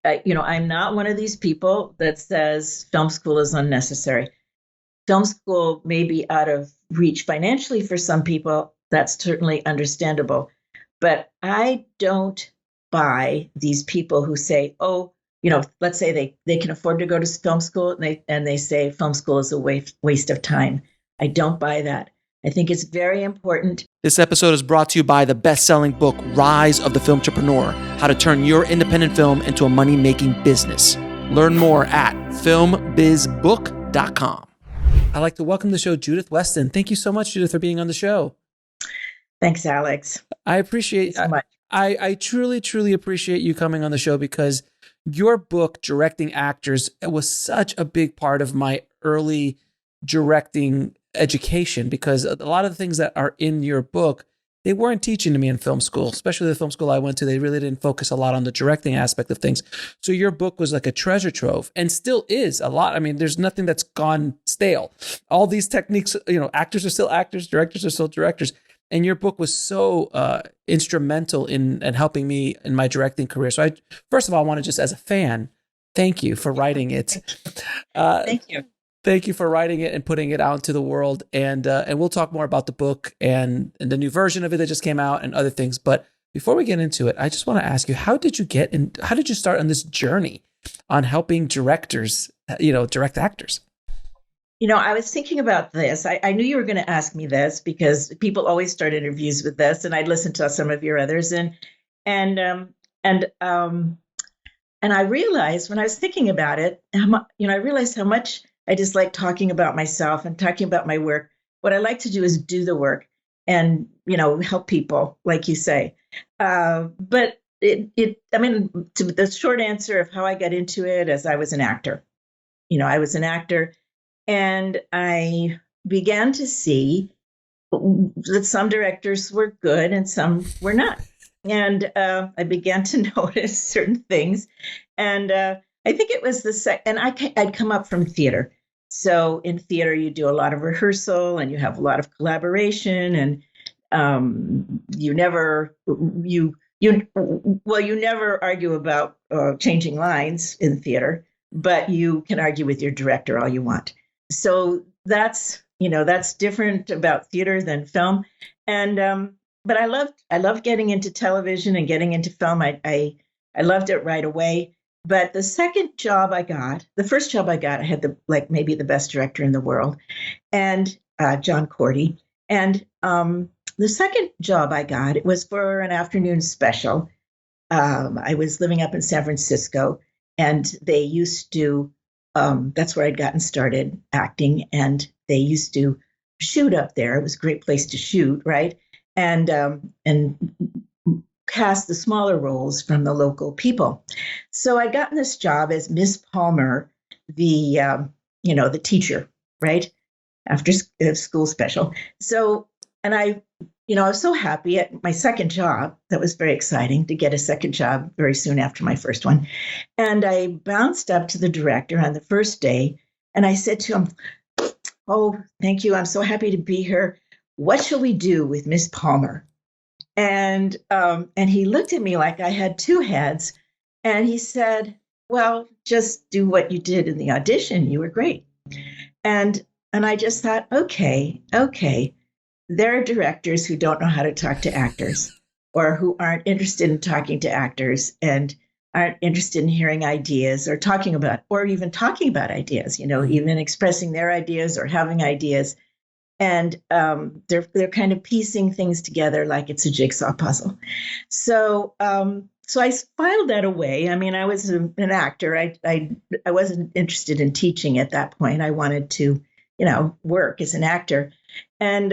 I'm not one of these people that says film school is unnecessary. Film school may be out of reach financially for some people. That's certainly understandable. But I don't buy these people who say, oh, let's say they can afford to go to film school and they say film school is a waste of time. I don't buy that. I think it's very important. This episode is brought to you by the best-selling book, Rise of the Film Entrepreneur, How to Turn Your Independent Film into a Money-Making Business. Learn more at filmbizbook.com. I'd like to welcome to the show Judith Weston. Thank you so much, Judith, for being on the show. Thanks, Alex. I appreciate so much. I truly, truly appreciate you coming on the show because your book, Directing Actors, was such a big part of my early directing education, because a lot of the things that are in your book, they weren't teaching to me in film school, especially the film school I went to. They really didn't focus a lot on the directing aspect of things. So your book was like a treasure trove, and still is a lot. I mean, there's nothing that's gone stale. All these techniques, actors are still actors, directors are still directors. And your book was so instrumental in helping me in my directing career. So first of all, I want to just, as a fan, thank you for writing it. Thank you. Thank you for writing it and putting it out into the world. And we'll talk more about the book and the new version of it that just came out and other things. But before we get into it, I just want to ask you, how did you start on this journey on helping directors, direct actors? I was thinking about this. I knew you were going to ask me this because people always start interviews with this, and I'd listened to some of your others, and I realized when I was thinking about it, I realized how much I just like talking about myself and talking about my work. What I like to do is do the work and help people, like you say. But the short answer of how I got into it is I was an actor. I was an actor. And I began to see that some directors were good and some were not. And I began to notice certain things. And I think it was I'd come up from theater. So in theater, you do a lot of rehearsal and you have a lot of collaboration, and you never argue about changing lines in theater, but you can argue with your director all you want. So that's different about theater than film. And, but I loved getting into television and getting into film. I loved it right away. But the first job I got, I had maybe the best director in the world, and John Cordy. And the second job I got, it was for an afternoon special. I was living up in San Francisco, and they used to, that's where I'd gotten started acting, and they used to shoot up there. It was a great place to shoot, right? And cast the smaller roles from the local people. So I'd gotten this job as Miss Palmer, the teacher, right? After school special. So, and I was so happy at my second job. That was very exciting to get a second job very soon after my first one. And I bounced up to the director on the first day, and I said to him, "Oh, thank you. I'm so happy to be here. What shall we do with Miss Palmer?" And he looked at me like I had two heads, and he said, "Well, just do what you did in the audition. You were great." And I just thought, okay. There are directors who don't know how to talk to actors, or who aren't interested in talking to actors and aren't interested in hearing ideas or even talking about ideas, even expressing their ideas or having ideas. And they're kind of piecing things together like it's a jigsaw puzzle. So I filed that away. I mean, I was an actor. I wasn't interested in teaching at that point. I wanted to, work as an actor. And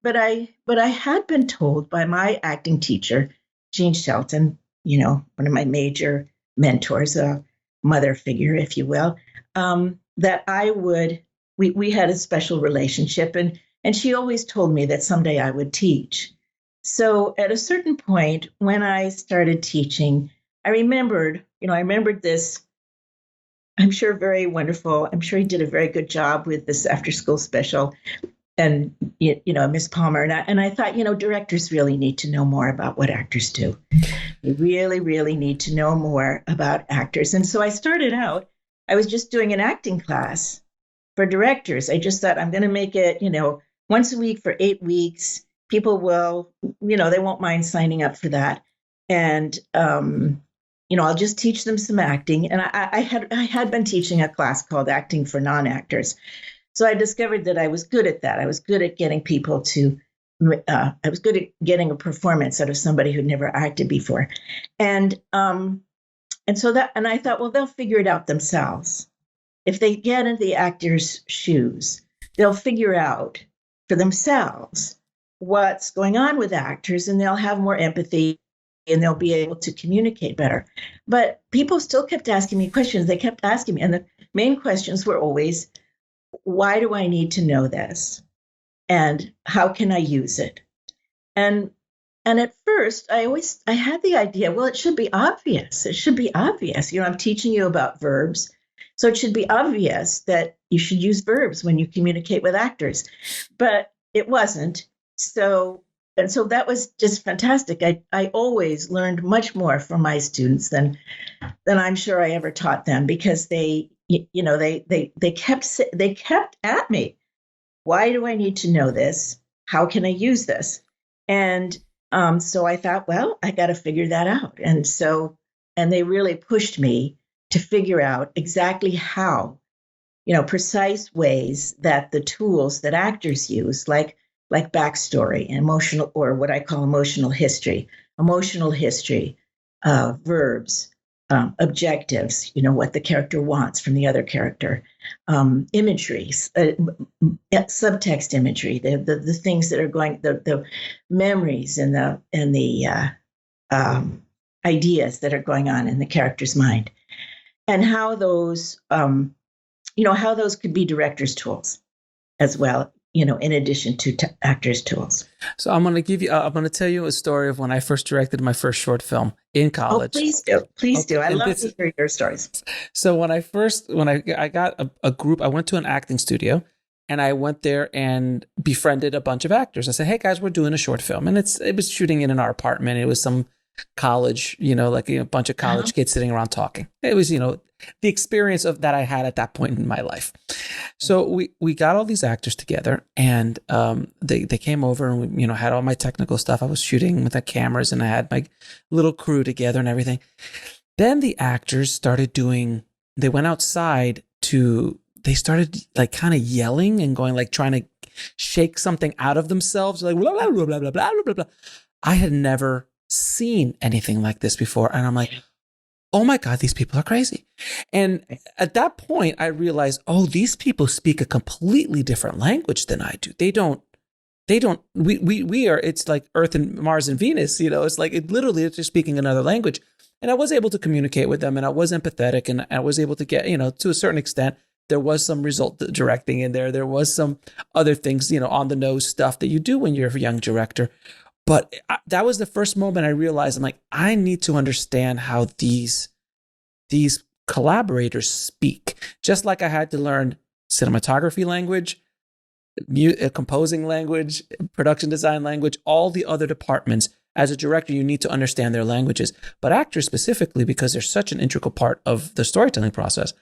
but I had been told by my acting teacher, Jean Shelton, one of my major mentors, a mother figure, if you will, that I would. We had a special relationship, and she always told me that someday I would teach. So at a certain point, when I started teaching, I remembered this. I'm sure very wonderful. I'm sure he did a very good job with this after school special. And, Miss Palmer. And I thought, directors really need to know more about what actors do. You really, really need to know more about actors. And so I started out, I was just doing an acting class for directors. I just thought I'm going to make it, once a week for 8 weeks. People will, they won't mind signing up for that. And, I'll just teach them some acting. And I had been teaching a class called Acting for Non-Actors. So I discovered that I was good at that. I was good at getting people to, I was good at getting a performance out of somebody who'd never acted before. And so I thought, well, they'll figure it out themselves. If they get in the actor's shoes, they'll figure out for themselves what's going on with actors, and they'll have more empathy and they'll be able to communicate better. But people still kept asking me questions. They kept asking me. And the main questions were always, why do I need to know this? And how can I use it? And at first, I had the idea, well, it should be obvious. It should be obvious. I'm teaching you about verbs. So it should be obvious that you should use verbs when you communicate with actors. But it wasn't. So that was just fantastic. I always learned much more from my students than I'm sure I ever taught them, because they kept at me. Why do I need to know this? How can I use this? And so I thought, well, I got to figure that out. And they really pushed me to figure out exactly how, precise ways that the tools that actors use, like backstory, emotional, or what I call emotional history, verbs, objectives, what the character wants from the other character, imagery, subtext imagery, the things that are going, the memories and the ideas that are going on in the character's mind, and how those, how those could be director's tools as well, in addition to actors' tools. So I'm going to tell you a story of when I first directed my first short film in college. Oh, please do. Please do. I love to hear your stories. So when I got a group, I went to an acting studio and I went there and befriended a bunch of actors. I said, hey guys, we're doing a short film. And it was shooting in our apartment. It was some college, a bunch of college kids sitting around talking. It was, the experience of that I had at that point in my life. So we got all these actors together, and they came over, and we had all my technical stuff. I was shooting with the cameras, and I had my little crew together and everything. Then the actors started they went outside they started like kind of yelling and going, like trying to shake something out of themselves, like blah, blah, blah, blah, blah, blah, blah, blah. I had never seen anything like this before. And I'm like, oh my God, these people are crazy. And at that point, I realized, these people speak a completely different language than I do. We are, it's like Earth and Mars and Venus, it's like, it's just speaking another language. And I was able to communicate with them, and I was empathetic, and I was able to get, to a certain extent, there was some result directing in there. There was some other things, on the nose stuff that you do when you're a young director. But that was the first moment I realized, I'm like, I need to understand how these collaborators speak. Just like I had to learn cinematography language, composing language, production design language, all the other departments. As a director, you need to understand their languages. But actors specifically, because they're such an integral part of the storytelling process.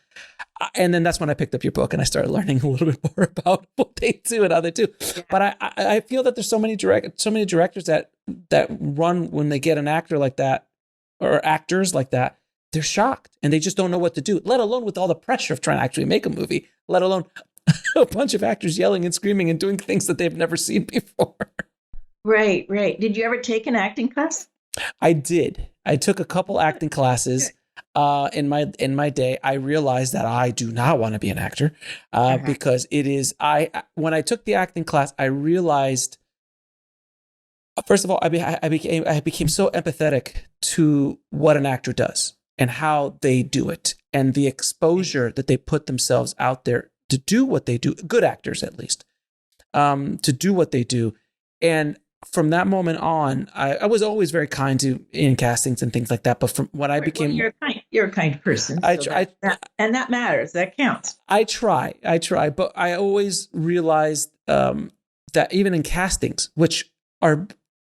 And then that's when I picked up your book and I started learning a little bit more about what they do and how they do. Yeah. But I feel that there's so many directors that run when they get an actor like that, or actors like that, they're shocked and they just don't know what to do, let alone with all the pressure of trying to actually make a movie, let alone a bunch of actors yelling and screaming and doing things that they've never seen before. Right. Did you ever take an acting class? I did. I took a couple acting classes. In my day. I realized that I do not want to be an actor because it is. When I took the acting class, I realized, first of all, I became so empathetic to what an actor does and how they do it, and the exposure that they put themselves out there to do what they do. Good actors, at least, to do what they do. And from that moment on, I was always very kind in castings and things like that. But from when I became, you're a kind person, and that matters. That counts. I try, but I always realized that even in castings, which are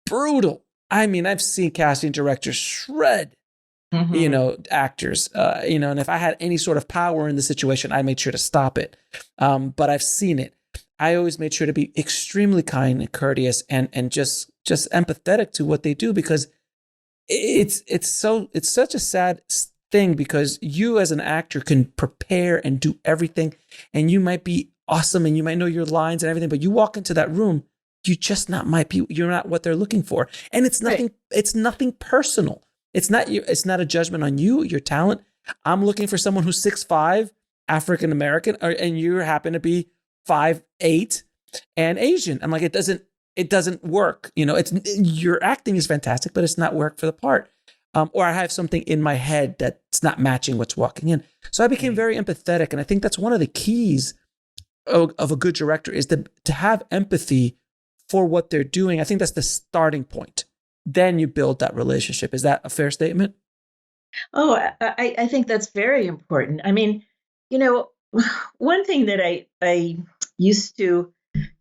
brutal, I mean, I've seen casting directors shred, actors, and if I had any sort of power in the situation, I made sure to stop it. But I've seen it. I always made sure to be extremely kind and courteous and just empathetic to what they do, because it's such a sad thing, because you as an actor can prepare and do everything, and you might be awesome and you might know your lines and everything, but you walk into that room, you're not what they're looking for. And it's nothing, It's nothing personal. It's not a judgment on you, your talent. I'm looking for someone who's 6'5", African American, and you happen to be 5'8" and Asian. I'm like, it doesn't work. Your acting is fantastic, but it's not work for the part. Or I have something in my head that's not matching what's walking in. So I became very empathetic. And I think that's one of the keys of a good director, is to have empathy for what they're doing. I think that's the starting point. Then you build that relationship. Is that a fair statement? Oh, I think that's very important. I mean, one thing that I used to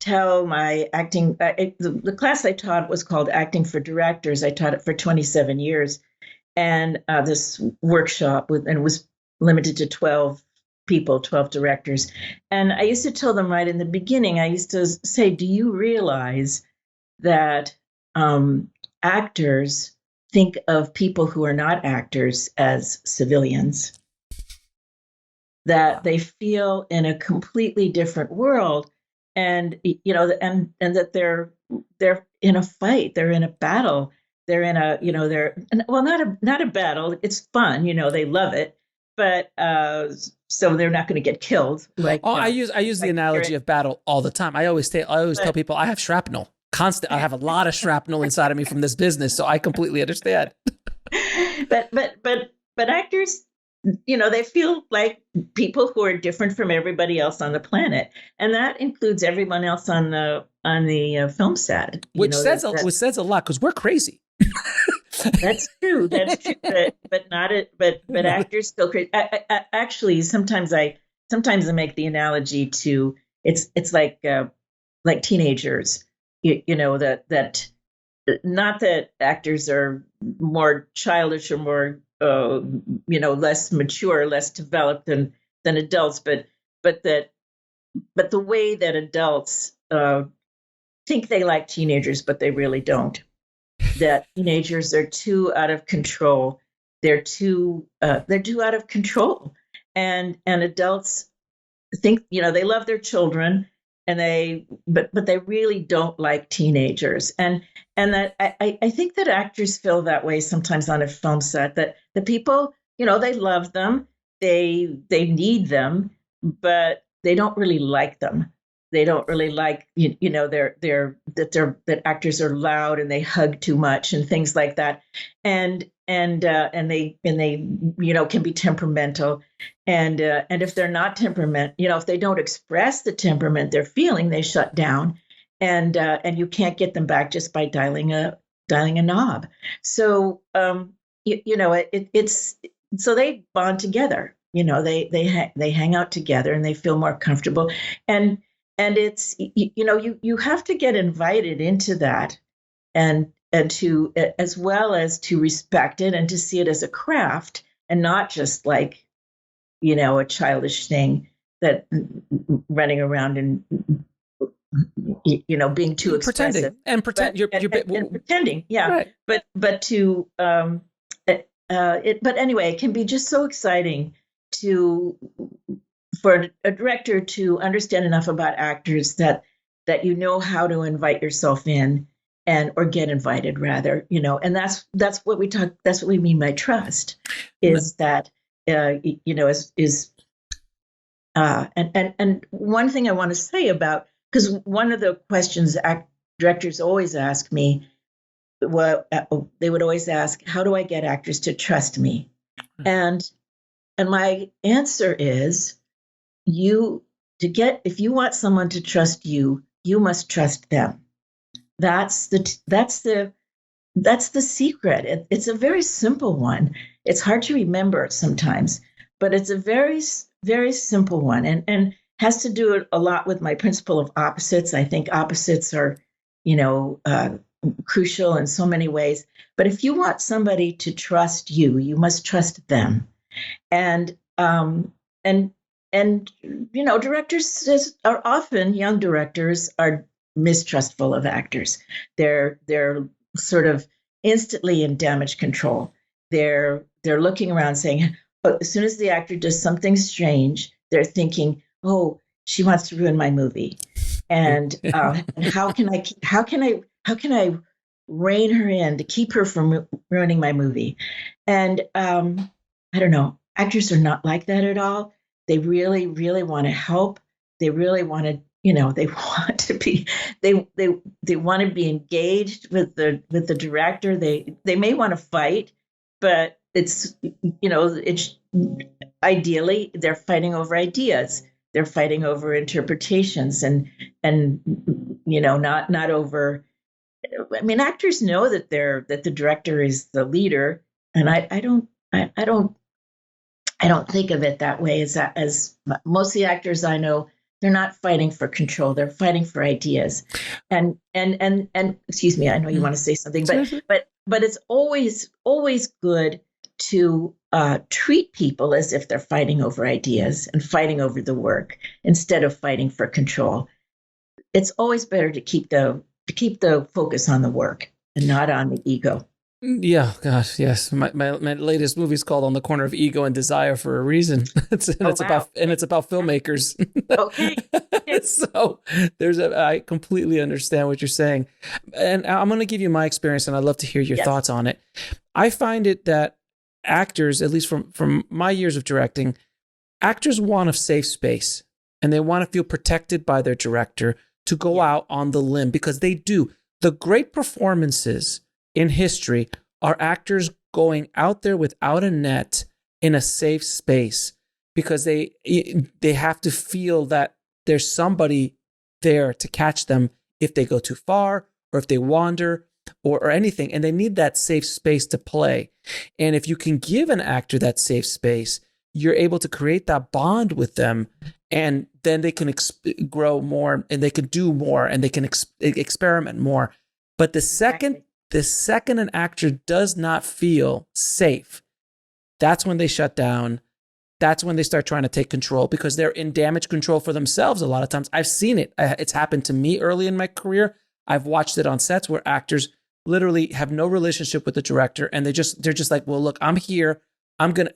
tell my acting, the class I taught was called Acting for Directors. I taught it for 27 years. And this workshop was limited to 12 people, 12 directors. And I used to tell them right in the beginning, I used to say, do you realize that actors think of people who are not actors as civilians? That they feel in a completely different world, and and that they're in a fight, they're in a battle, they're in a not a battle. It's fun, they love it, but so they're not going to get killed. I use the analogy of battle all the time. I always tell people I have shrapnel. I have a lot of shrapnel inside of me from this business, so I completely understand. but actors, they feel like people who are different from everybody else on the planet, and that includes everyone else on the film set. Which says a lot, because we're crazy. That's true. That's true. But actors still crazy. Actually, sometimes I make the analogy to it's like teenagers. That not that actors are more childish or more less mature, less developed than adults, but the way that adults think they like teenagers, but they really don't. That teenagers are too out of control. They're too out of control, and adults think they love their children, and but they really don't like teenagers, and that I think that actors feel that way sometimes on a film set, that the people they love them, they need them, but they don't really like them. They don't really like that actors are loud and they hug too much and things like that, and they can be temperamental, and if they're not if they don't express the temperament they're feeling, they shut down, and you can't get them back just by dialing a knob. So it's so they bond together. They hang out together and they feel more comfortable, and it's you have to get invited into that, and to, as well as to respect it and to see it as a craft and not just like a childish thing that running around and being too expressive and pretending, yeah, right. but to but anyway, it can be just so exciting for a director to understand enough about actors that how to invite yourself in, or get invited rather, and that's what we talk. That's what we mean by trust, is that and one thing I want to say about, because one of the questions directors always ask me, they would always ask, how do I get actors to trust me? And my answer is, if you want someone to trust you, you must trust them. That's the secret. It's a very simple one. It's hard to remember sometimes, but it's a very, very simple one, and has to do a lot with my principle of opposites. I think opposites are, crucial in so many ways. But if you want somebody to trust you, you must trust them. And directors are often, young directors are mistrustful of actors. They're sort of instantly in damage control. They're looking around saying, oh, as soon as the actor does something strange, they're thinking, oh, she wants to ruin my movie. And how can I rein her in to keep her from ruining my movie? And I don't know. Actors are not like that at all. They really, really want to help. They really want to, they want to be, they want to be engaged with the director. They may want to fight, but it's ideally they're fighting over ideas. They're fighting over interpretations and not over. I mean, actors know that the director is the leader, and I don't think of it that way. As most of the actors I know, they're not fighting for control. They're fighting for ideas. And excuse me, I know you want to say something, but it's always good to treat people as if they're fighting over ideas and fighting over the work instead of fighting for control. It's always better to keep the focus on the work and not on the ego. Yeah, gosh, yes. My latest movie is called On the Corner of Ego and Desire for a reason. It's about filmmakers. Okay. So I completely understand what you're saying. And I'm going to give you my experience, and I'd love to hear your thoughts on it. I find it that actors, at least from my years of directing, actors want a safe space, and they want to feel protected by their director to go out on the limb, because they do. The great performances in history are actors going out there without a net in a safe space, because they have to feel that there's somebody there to catch them if they go too far or if they wander or anything. And they need that safe space to play. And if you can give an actor that safe space, you're able to create that bond with them, and then they can grow more, and they can do more, and they can experiment more. But the second an actor does not feel safe, that's when they shut down. That's when they start trying to take control, because they're in damage control for themselves a lot of times. I've seen it. It's happened to me early in my career. I've watched it on sets where actors literally have no relationship with the director, and they're just like, well, look, I'm here.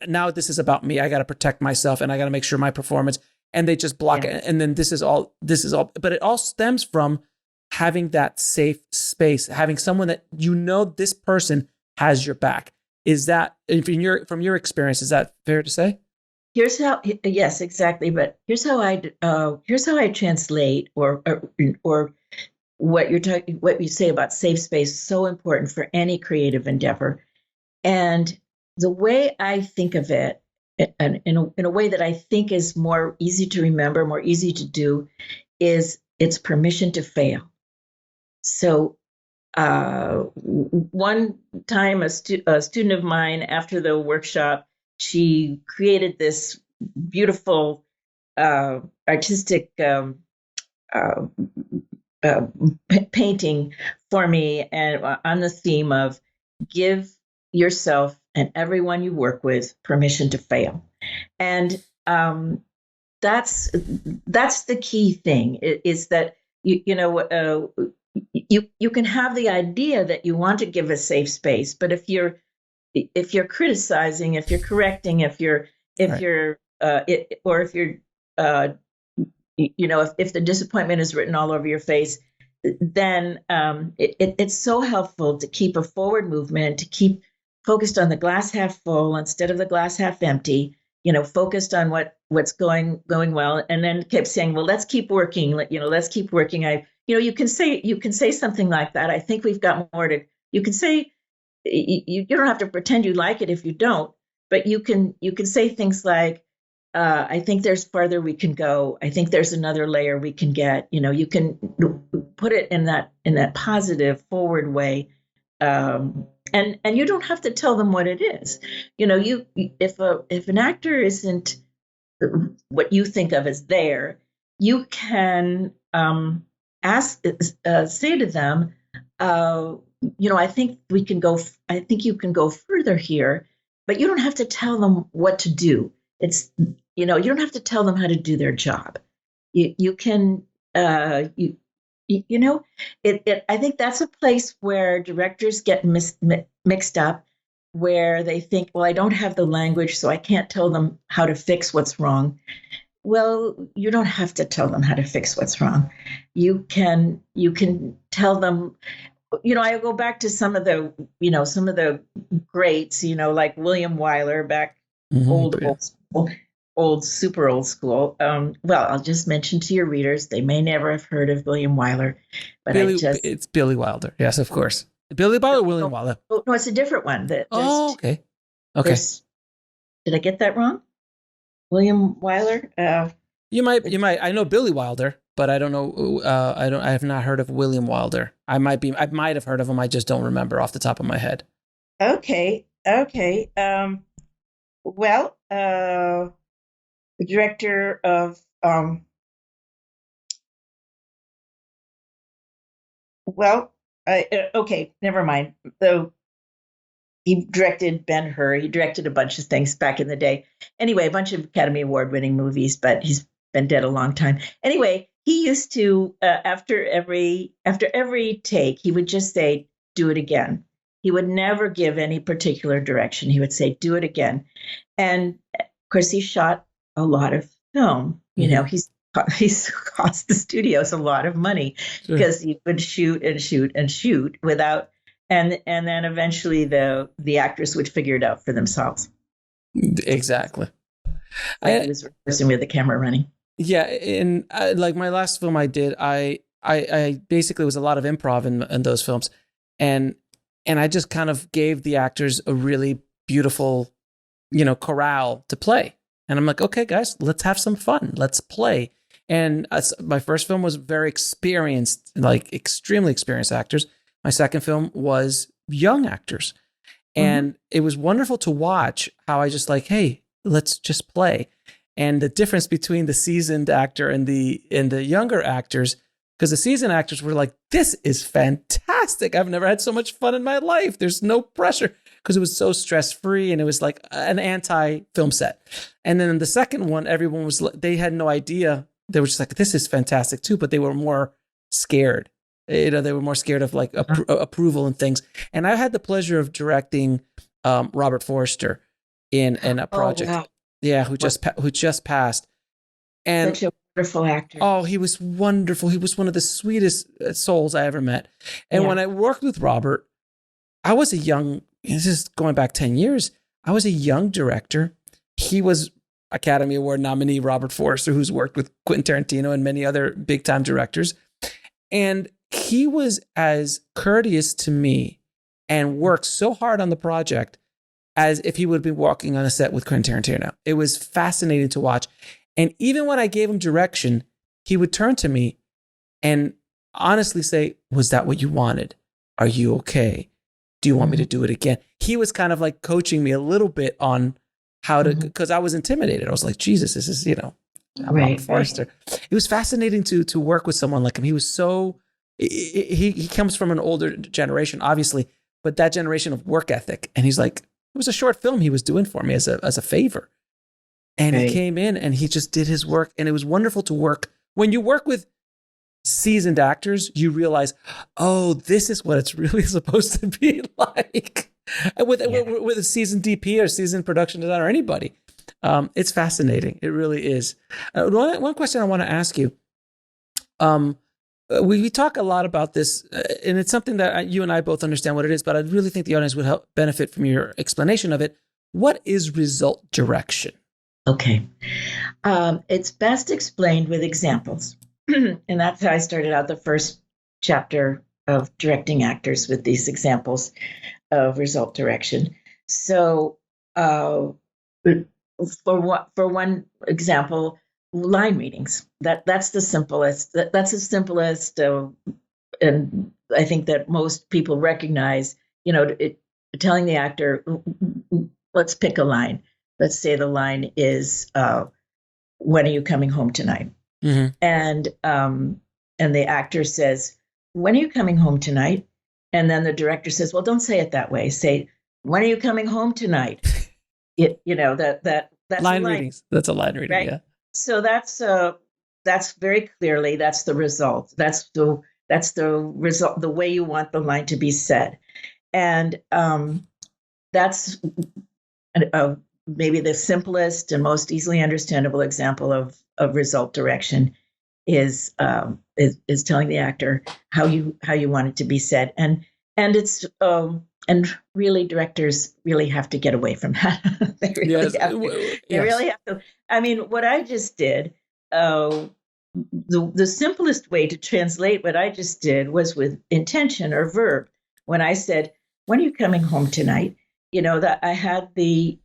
Now this is about me. I got to protect myself, and I got to make sure my performance, and they just block it. And then this is all, but it all stems from having that safe space, having someone that this person has your back. Is that, from your experience, is that fair to say? Yes, exactly. But here's how I translate or what you say about safe space is so important for any creative endeavor. And the way I think of it, and in a way that I think is more easy to remember, more easy to do, is it's permission to fail. So one time a student of mine, after the workshop, she created this beautiful artistic painting for me, and on the theme of give yourself and everyone you work with permission to fail. And that's the key thing, is that you can have the idea that you want to give a safe space, but if you're criticizing, if you're correcting, if the disappointment is written all over your face, then it's so helpful to keep a forward movement, to keep focused on the glass half full instead of the glass half empty. Focused on what's going well, and then kept saying, well, let's keep working. Let's keep working. You can say something like that. I think we've got more to. You can say, you don't have to pretend you like it if you don't, but you can say things like, I think there's farther we can go. I think there's another layer we can get. You can put it in that positive forward way. And you don't have to tell them what it is. If an actor isn't what you think of as there, you can say to them, I think we can go. I think you can go further here, but you don't have to tell them what to do. It's you don't have to tell them how to do their job. You can I think that's a place where directors get mixed up, where they think, well, I don't have the language, so I can't tell them how to fix what's wrong. Well, you don't have to tell them how to fix what's wrong. You can tell them. I go back to some of the greats, like William Wyler back, old, super old school. Well, I'll just mention to your readers, they may never have heard of William Wyler, but it's Billy Wilder. Yes, of course. Billy Wilder or William Wyler? Oh, no, it's a different one. Okay. Did I get that wrong? William Wyler? You might. I know Billy Wilder, but I don't know. I have not heard of William Wilder. I might have heard of him. I just don't remember off the top of my head. Okay. Well, the director of okay, never mind. Though he directed Ben-Hur, he directed a bunch of things back in the day. Anyway, a bunch of Academy Award-winning movies, but he's been dead a long time. Anyway, he used to after every take, he would just say, "Do it again." He would never give any particular direction. He would say, "Do it again," and of course, he shot a lot of film. He's cost the studios a lot of money because he would shoot and shoot and shoot without, and then eventually the actors would figure it out for themselves. Exactly. I was rehearsing with the camera running. Yeah, and like my last film I did, I basically was a lot of improv in those films, and I just kind of gave the actors a really beautiful, chorale to play. And I'm like, okay, guys, let's have some fun. Let's play. And my first film was very experienced, like extremely experienced actors. My second film was young actors. And it was wonderful to watch how I just like, hey, let's just play. And the difference between the seasoned actor and the younger actors, because the seasoned actors were like, this is fantastic. I've never had so much fun in my life. There's no pressure. Because it was so stress-free and it was like an anti-film set. And then the second one, everyone was, they had no idea. They were just like, this is fantastic too, but they were more scared. They were more scared of like approval and things. And I had the pleasure of directing Robert Forster in a project. Wow. Yeah, who just passed. And such a wonderful actor. Oh, he was wonderful. He was one of the sweetest souls I ever met. And when I worked with Robert, I was this is going back 10 years. I was a young director. He was Academy Award nominee Robert Forster, who's worked with Quentin Tarantino and many other big time directors. And he was as courteous to me and worked so hard on the project as if he would be walking on a set with Quentin Tarantino. It was fascinating to watch. And even when I gave him direction, he would turn to me and honestly say, was that what you wanted? Are you okay? Do you want me to do it again? He was kind of like coaching me a little bit on how to, because I was intimidated. I was like, Jesus, this is, Robert Forster. It was fascinating to work with someone like him. He was so, he comes from an older generation, obviously, but that generation of work ethic. And he's like, it was a short film he was doing for me as a favor. And he came in and he just did his work. And it was wonderful to work. When you work with seasoned actors, you realize, oh, this is what it's really supposed to be like. With a seasoned DP or seasoned production designer or anybody. It's fascinating. It really is. One question I want to ask you. We talk a lot about this, and it's something that you and I both understand what it is, but I really think the audience would help benefit from your explanation of it. What is result direction? Okay. It's best explained with examples. And that's how I started out the first chapter of directing actors, with these examples of result direction. So for one example, line readings. That's the simplest. That's the simplest, and I think that most people recognize. Telling the actor, let's pick a line. Let's say the line is, "When are you coming home tonight?" Mm-hmm. And the actor says, "When are you coming home tonight?" And then the director says, well, don't say it that way. Say, when are you coming home tonight? That's line readings. That's a line reading, right? Yeah. So that's very clearly, that's the result. That's the result, the way you want the line to be said. And that's maybe the simplest and most easily understandable example of result direction is telling the actor how you want it to be said. And it's and really, directors really have to get away from that. They really have to. They really have to. I mean, what I just did, the simplest way to translate what I just did was with intention or verb. When I said, "When are you coming home tonight?" That I had the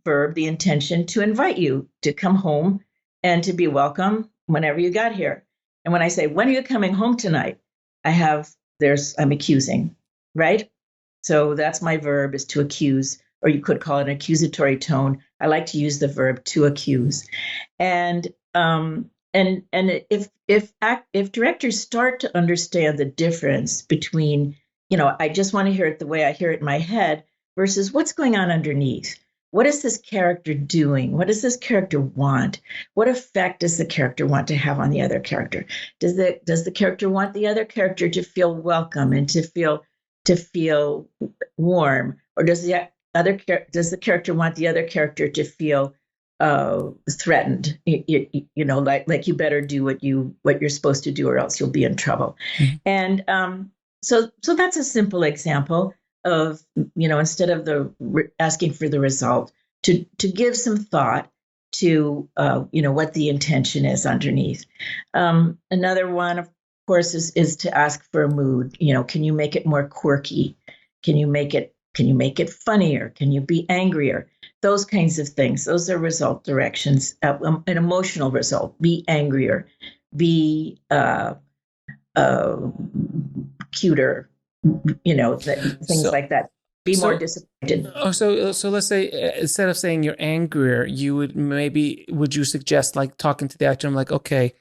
verb, the intention to invite you to come home and to be welcome whenever you got here. And when I say, "When are you coming home tonight?" I'm accusing, right? So that's my verb, is to accuse, or you could call it an accusatory tone. I like to use the verb to accuse. And if directors start to understand the difference between, I just want to hear it the way I hear it in my head versus what's going on underneath. What is this character doing? What does this character want? What effect does the character want to have on the other character? Does the character want the other character to feel welcome and to feel warm, or does the character want the other character to feel threatened? Like you better do what you're supposed to do, or else you'll be in trouble. Mm-hmm. And so that's a simple example of, instead of asking for the result, to give some thought to what the intention is underneath. Another one, of course, is to ask for a mood. Can you make it more quirky? Can you make it funnier? Can you be angrier? Those kinds of things. Those are result directions. An emotional result: be angrier, be cuter. Things like that. Be more disappointed. So let's say, instead of saying you're angrier, would you suggest, like, talking to the actor? I'm like, okay,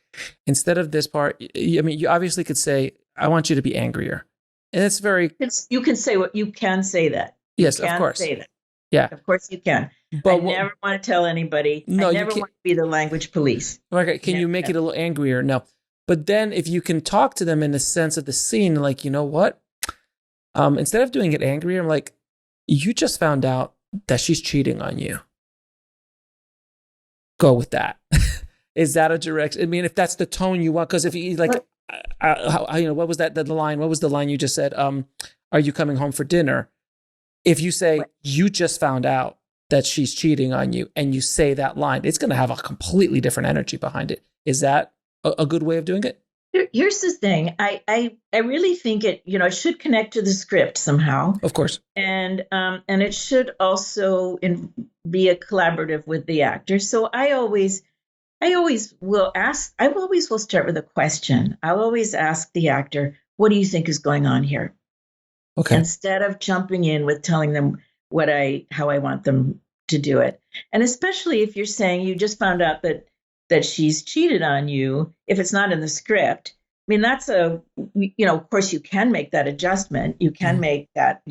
instead of this part, I mean, you obviously could say, I want you to be angrier. And it's very... You can say that. Yes, of course. Say that. Yeah. Of course you can. But I never want to tell anybody. No, I never want to be the language police. Okay, can you make it a little angrier? No. But then if you can talk to them in the sense of the scene, like, you know what? Instead of doing it angry, I'm like, you just found out that she's cheating on you. Go with that. Is that a direct? I mean, if that's the tone you want, because if you like, what was that? The line? What was the line you just said? Are you coming home for dinner? If you say you just found out that she's cheating on you, and you say that line, it's going to have a completely different energy behind it. Is that a good way of doing it? Here's the thing. I really think it should connect to the script somehow. Of course. And it should also be a collaborative with the actor. So I always will start with a question. I'll always ask the actor, what do you think is going on here? Okay. Instead of jumping in with telling them how I want them to do it. And especially if you're saying you just found out that she's cheated on you, if it's not in the script, I mean, that's of course you can make that adjustment. You can make that,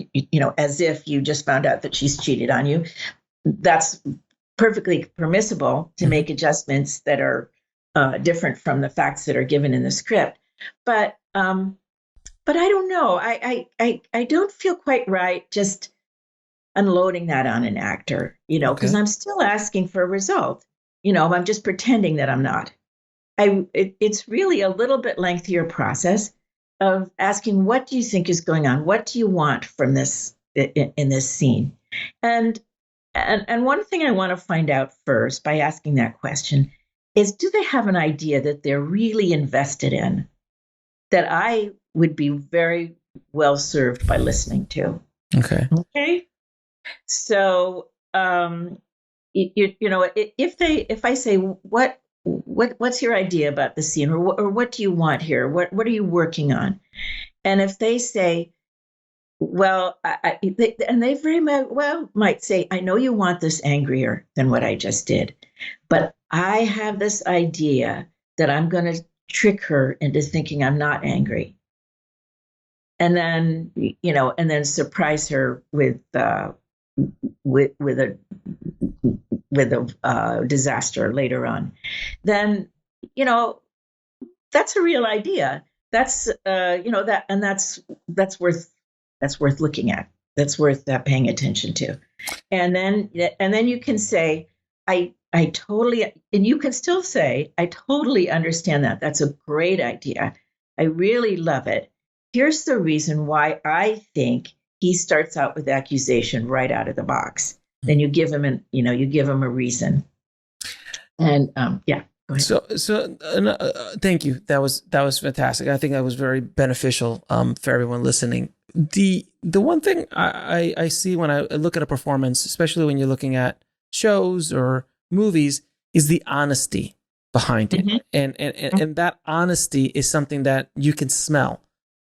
as if you just found out that she's cheated on you. That's perfectly permissible to make adjustments that are different from the facts that are given in the script. But I don't know. I don't feel quite right just unloading that on an actor, because I'm still asking for a result. I'm just pretending that I'm not. It's really a little bit lengthier process of asking, what do you think is going on? What do you want from this in this scene? And one thing I want to find out first by asking that question is, do they have an idea that they're really invested in, that I would be very well served by listening to? Okay. So, if I say, what's your idea about the scene, or what do you want here? What are you working on? And if they say, well, they very well might say, I know you want this angrier than what I just did, but I have this idea that I'm going to trick her into thinking I'm not angry. and then, and then surprise her with a disaster later on, then, that's a real idea. That's, that's worth looking at. That's worth paying attention to. And then you can say, I totally, and you can still say, I totally understand that. That's a great idea. I really love it. Here's the reason why I think he starts out with accusation right out of the box. Then you give him a reason. And yeah, go ahead. So thank you. That was fantastic. I think that was very beneficial for everyone listening. The one thing I see when I look at a performance, especially when you're looking at shows or movies, is the honesty behind it. Mm-hmm. And that honesty is something that you can smell.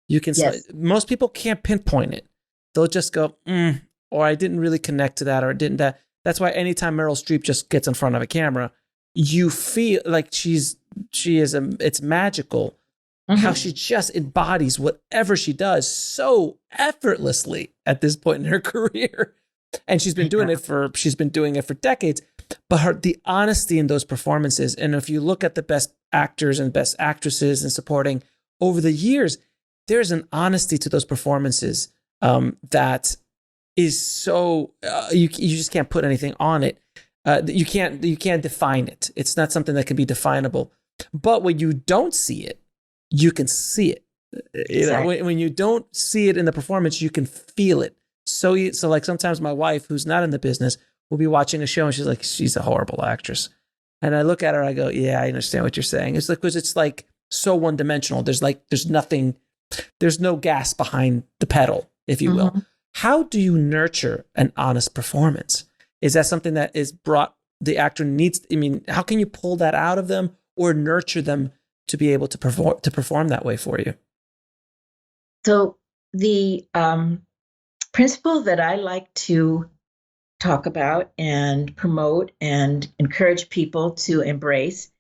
You can yes. Most people can't pinpoint it. They'll just go, or I didn't really connect to that, or didn't that. That's why anytime Meryl Streep just gets in front of a camera, you feel like it's magical. Mm-hmm. How she just embodies whatever she does so effortlessly at this point in her career. And she's been doing it for decades, but the honesty in those performances. And if you look at the best actors and best actresses and supporting over the years, there's an honesty to those performances that is so you just can't put anything on it. You can't define it. It's not something that can be definable. But when you don't see it, you can see it. Exactly. When you don't see it in the performance, you can feel it. So like sometimes my wife, who's not in the business, will be watching a show and she's like, she's a horrible actress. And I look at her, I go, yeah, I understand what you're saying. It's like, because it's like so one dimensional. There's nothing, there's no gas behind the pedal, if you will. Mm-hmm. How do you nurture an honest performance? Is that something that is brought, the actor needs, how can you pull that out of them or nurture them to be able to perform that way for you? So the principle that I like to talk about and promote and encourage people to embrace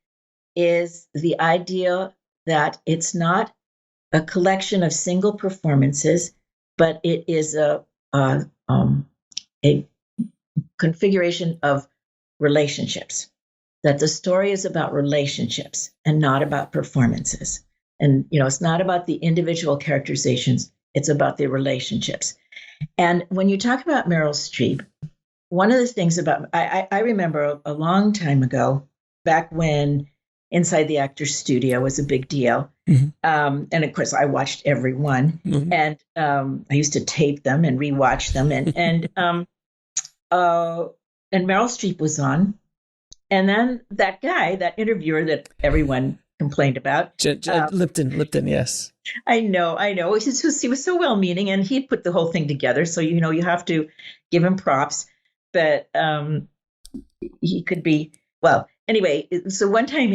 is the idea that it's not a collection of single performances, but it is a configuration of relationships. That the story is about relationships and not about performances. And, it's not about the individual characterizations. It's about the relationships. And when you talk about Meryl Streep, one of the things about, I remember a long time ago, back when Inside the Actors Studio was a big deal. Mm-hmm. And of course, I watched every one. Mm-hmm. And I used to tape them and rewatch them. And Meryl Streep was on. And then that guy, that interviewer that everyone complained about. Lipton, yes. I know. He was so well-meaning, and he put the whole thing together. So, you have to give him props. But he could be, well, anyway, so one time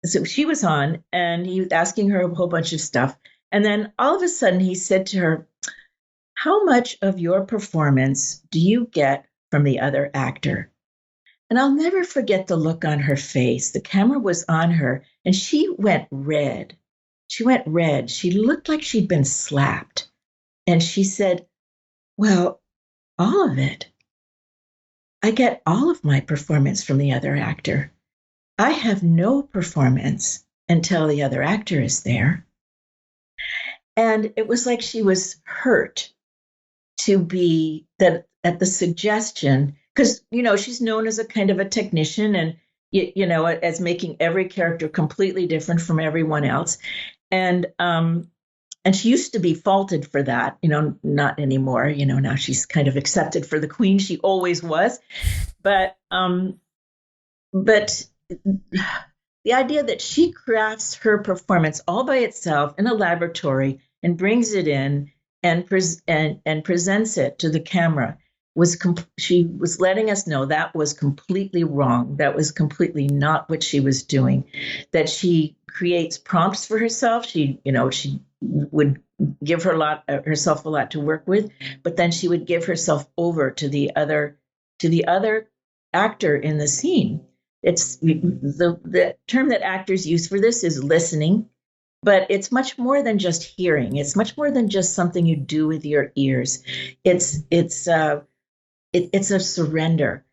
so she was on, and he was asking her a whole bunch of stuff. And then all of a sudden he said to her, how much of your performance do you get from the other actor? And I'll never forget the look on her face. The camera was on her, and she went red. She looked like she'd been slapped. And she said, well, all of it. I get all of my performance from the other actor. I have no performance until the other actor is there. And it was like she was hurt to be that at the suggestion, because, she's known as a kind of a technician and, as making every character completely different from everyone else. And she used to be faulted for that, not anymore. Now she's kind of accepted for the queen she always was. But the idea that she crafts her performance all by itself in a laboratory and brings it in and presents it to the camera she was letting us know that was completely wrong. That was completely not what she was doing. That she creates prompts for herself. She would give herself a lot to work with, but then she would give herself over to the other actor in the scene. It's the term that actors use for this is listening. But it's much more than just hearing. It's much more than just something you do with your ears. It's a surrender.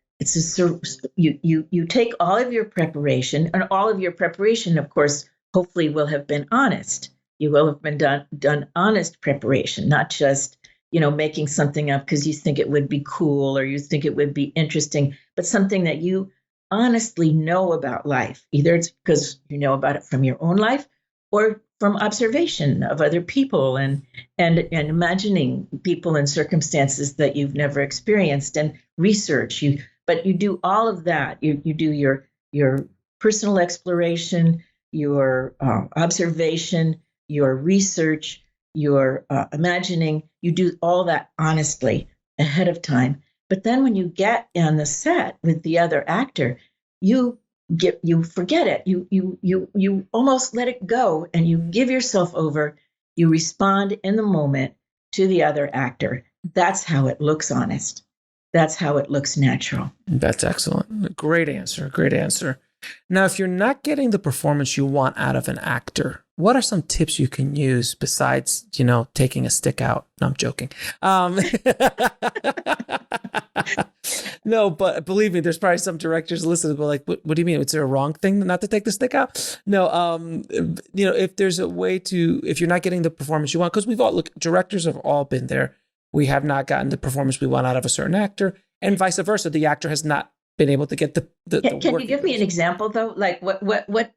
You take all of your preparation, and all of your preparation, of course, hopefully will have been honest. You will have been done honest preparation, not just making something up because you think it would be cool or you think it would be interesting, but something that you honestly know about life. Either it's because you know about it from your own life or from observation of other people and imagining people and circumstances that you've never experienced, and research. But you do all of that. You do your personal exploration, your observation, your research, your imagining. You do all that honestly ahead of time. But then when you get on the set with the other actor, you forget it. You almost let it go, and you give yourself over. You respond in the moment to the other actor. That's how it looks honest. That's how it looks natural. That's excellent. Great answer. Great answer. Now, if you're not getting the performance you want out of an actor, what are some tips you can use besides, taking a stick out? No, I'm joking. No, but believe me, there's probably some directors listening who are like, what do you mean? Is there a wrong thing not to take the stick out? No, if there's a way to, if you're not getting the performance you want, because directors have all been there. We have not gotten the performance we want out of a certain actor, and vice versa. The actor has not been able to get the Can you give me an example though? Like what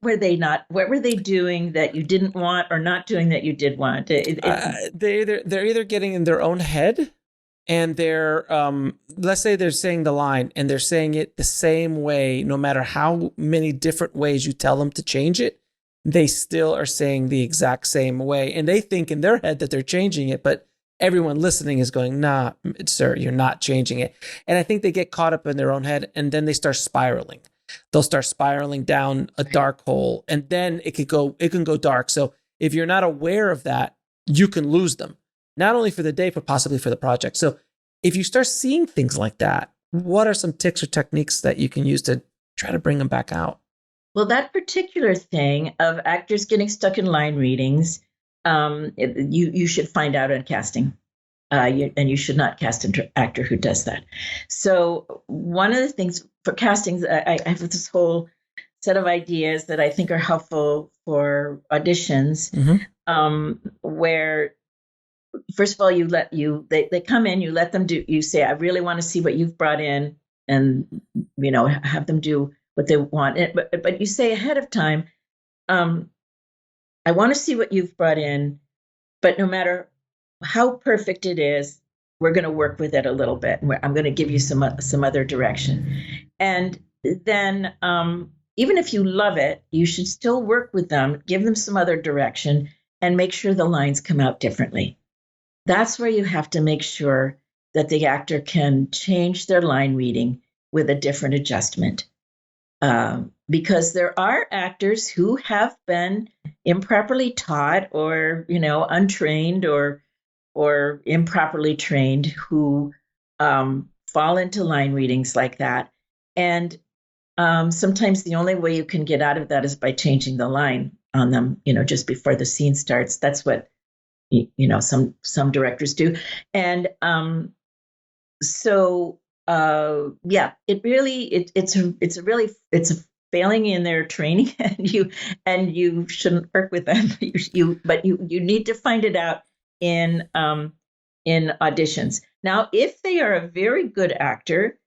were they not? What were they doing that you didn't want, or not doing that you did want? They're either getting in their own head, and they're let's say they're saying the line and they're saying it the same way, no matter how many different ways you tell them to change it, they still are saying the exact same way, and they think in their head that they're changing it, but everyone listening is going, nah, sir, you're not changing it. And I think they get caught up in their own head, and then they start spiraling. They'll start spiraling down a dark hole, and then it can go dark. So if you're not aware of that, you can lose them, not only for the day, but possibly for the project. So if you start seeing things like that, what are some tips or techniques that you can use to try to bring them back out? Well, that particular thing of actors getting stuck in line readings, you should find out on casting, and you should not cast an actor who does that. So one of the things for castings, I have this whole set of ideas that I think are helpful for auditions, where first of all they come in, you let them do. You say, I really want to see what you've brought in, and have them do what they want. But you say ahead of time, I want to see what you've brought in, but no matter how perfect it is, we're going to work with it a little bit. I'm going to give you some other direction. And then even if you love it, you should still work with them, give them some other direction, and make sure the lines come out differently. That's where you have to make sure that the actor can change their line reading with a different adjustment. Because there are actors who have been improperly taught, or untrained, or improperly trained, who fall into line readings like that. And sometimes the only way you can get out of that is by changing the line on them, just before the scene starts. That's what some directors do. And so it really it's a failing in their training, and you shouldn't work with them. But you need to find it out in auditions. Now, if they are a very good actor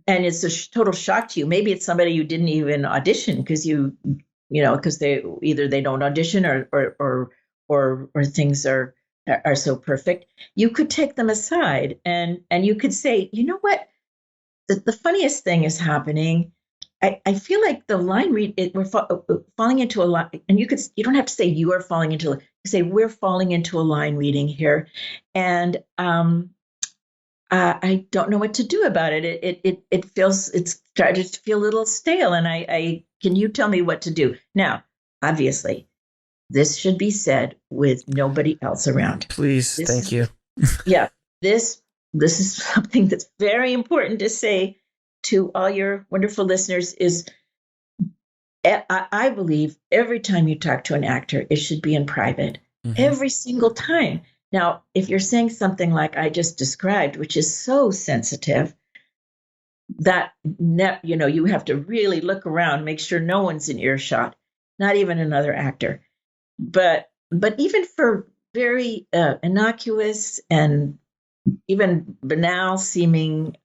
and it's a total shock to you, maybe it's somebody you didn't even audition because because they don't audition, or things are so perfect. You could take them aside and you could say, you know what? The funniest thing is happening. I feel like the line read, we're falling into a line, and you don't have to say you are falling into, you say we're falling into a line reading here, and I don't know what to do about it. It's started to feel a little stale, and I can you tell me what to do? Now, obviously, this should be said with nobody else around. Please, thank you. Yeah, this is something that's very important to say to all your wonderful listeners, is I believe every time you talk to an actor, it should be in private. Mm-hmm. Every single time. Now, if you're saying something like I just described, which is so sensitive, that you have to really look around, make sure no one's in earshot, not even another actor. But even for very innocuous and even banal seeming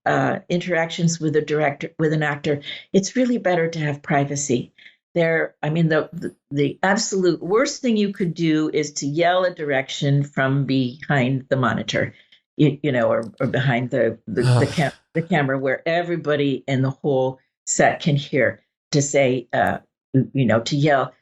interactions with an actor, it's really better to have privacy. The absolute worst thing you could do is to yell a direction from behind the monitor, or behind the camera where everybody in the whole set can hear, to say, to yell.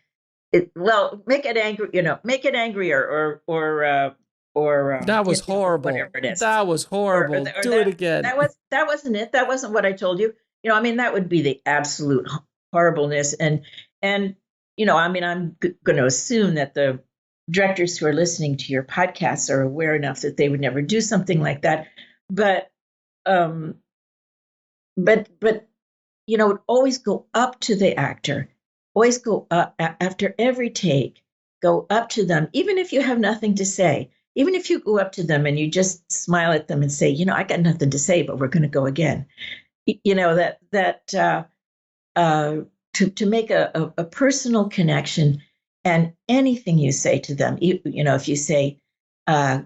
Make it angrier, or that was horrible. Whatever it is. That was horrible. Do it again. That wasn't it. That wasn't what I told you. That would be the absolute horribleness. And I'm going to assume that the directors who are listening to your podcasts are aware enough that they would never do something like that. But always go up to the actor. Always go up after every take. Go up to them, even if you have nothing to say. Even if you go up to them and you just smile at them and say, I got nothing to say, but we're going to go again. To make a personal connection, and anything you say to them, if you say, I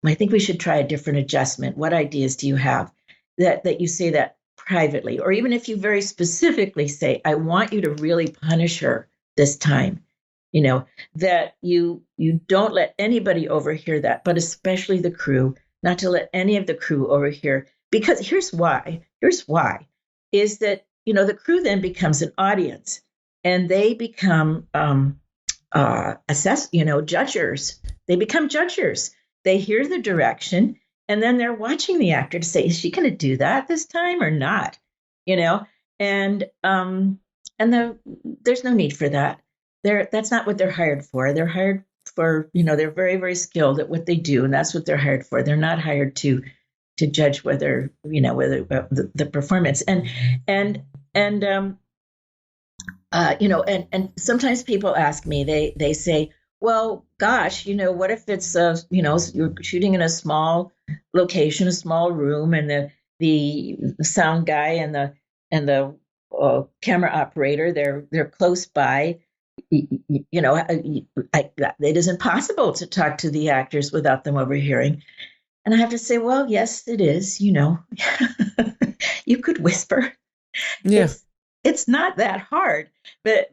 think we should try a different adjustment. What ideas do you have? That you say that privately, or even if you very specifically say, I want you to really punish her this time. That you don't let anybody overhear that, but especially the crew, not to let any of the crew overhear. Because here's why, is that, the crew then becomes an audience, and they become judgers. They become judgers. They hear the direction, and then they're watching the actor to say, is she going to do that this time or not? And there's no need for that. That's not what they're hired for. They're hired for, they're very, very skilled at what they do, and that's what they're hired for. They're not hired to judge whether the performance. And sometimes people ask me, they say, well, gosh, what if it's you're shooting in a small location, a small room, and the sound guy and the camera operator, they're close by. It isn't possible to talk to the actors without them overhearing. And I have to say, well, yes, it is. You could whisper. Yeah. It's not that hard, but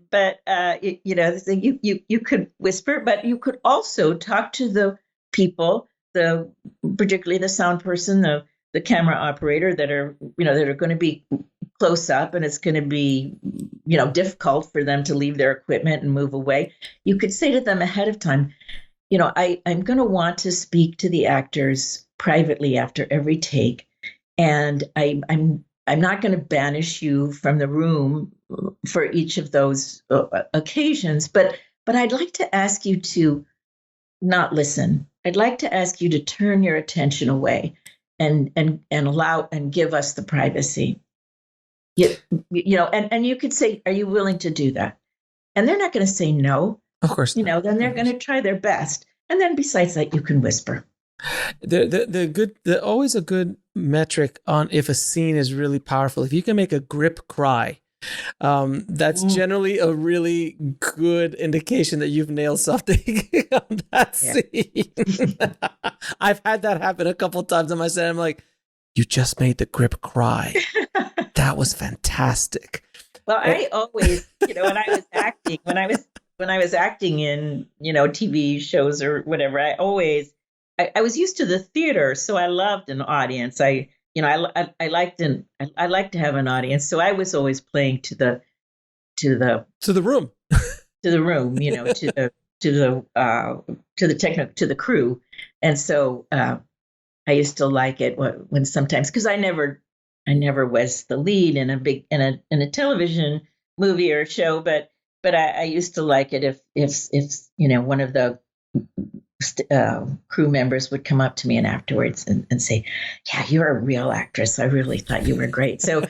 you could whisper, but you could also talk to the people, particularly the sound person, the camera operator, that are going to be close up, and it's going to be difficult for them to leave their equipment and move away. You could say to them ahead of time, I'm going to want to speak to the actors privately after every take, and I'm not going to banish you from the room for each of those occasions, but I'd like to ask you to not listen. I'd like to ask you to turn your attention away and allow and give us the privacy. And you could say, are you willing to do that? And they're not going to say no. Of course. Then they're going to try their best. And then besides that, you can whisper. The always a good metric on if a scene is really powerful. If you can make a grip cry, that's generally a really good indication that you've nailed something on that scene. I've had that happen a couple of times on my set. I'm like, you just made the grip cry. That was fantastic. Well, I always, when I was acting, when I was acting in, TV shows or whatever, I was used to the theater, so I loved an audience. I liked to have an audience, so I was always playing to the room, to the room, to the crew, and so I used to like it when sometimes, because I never was the lead in a television movie or show, but I used to like it if one of the crew members would come up to me and afterwards and say, yeah, you're a real actress. I really thought you were great. So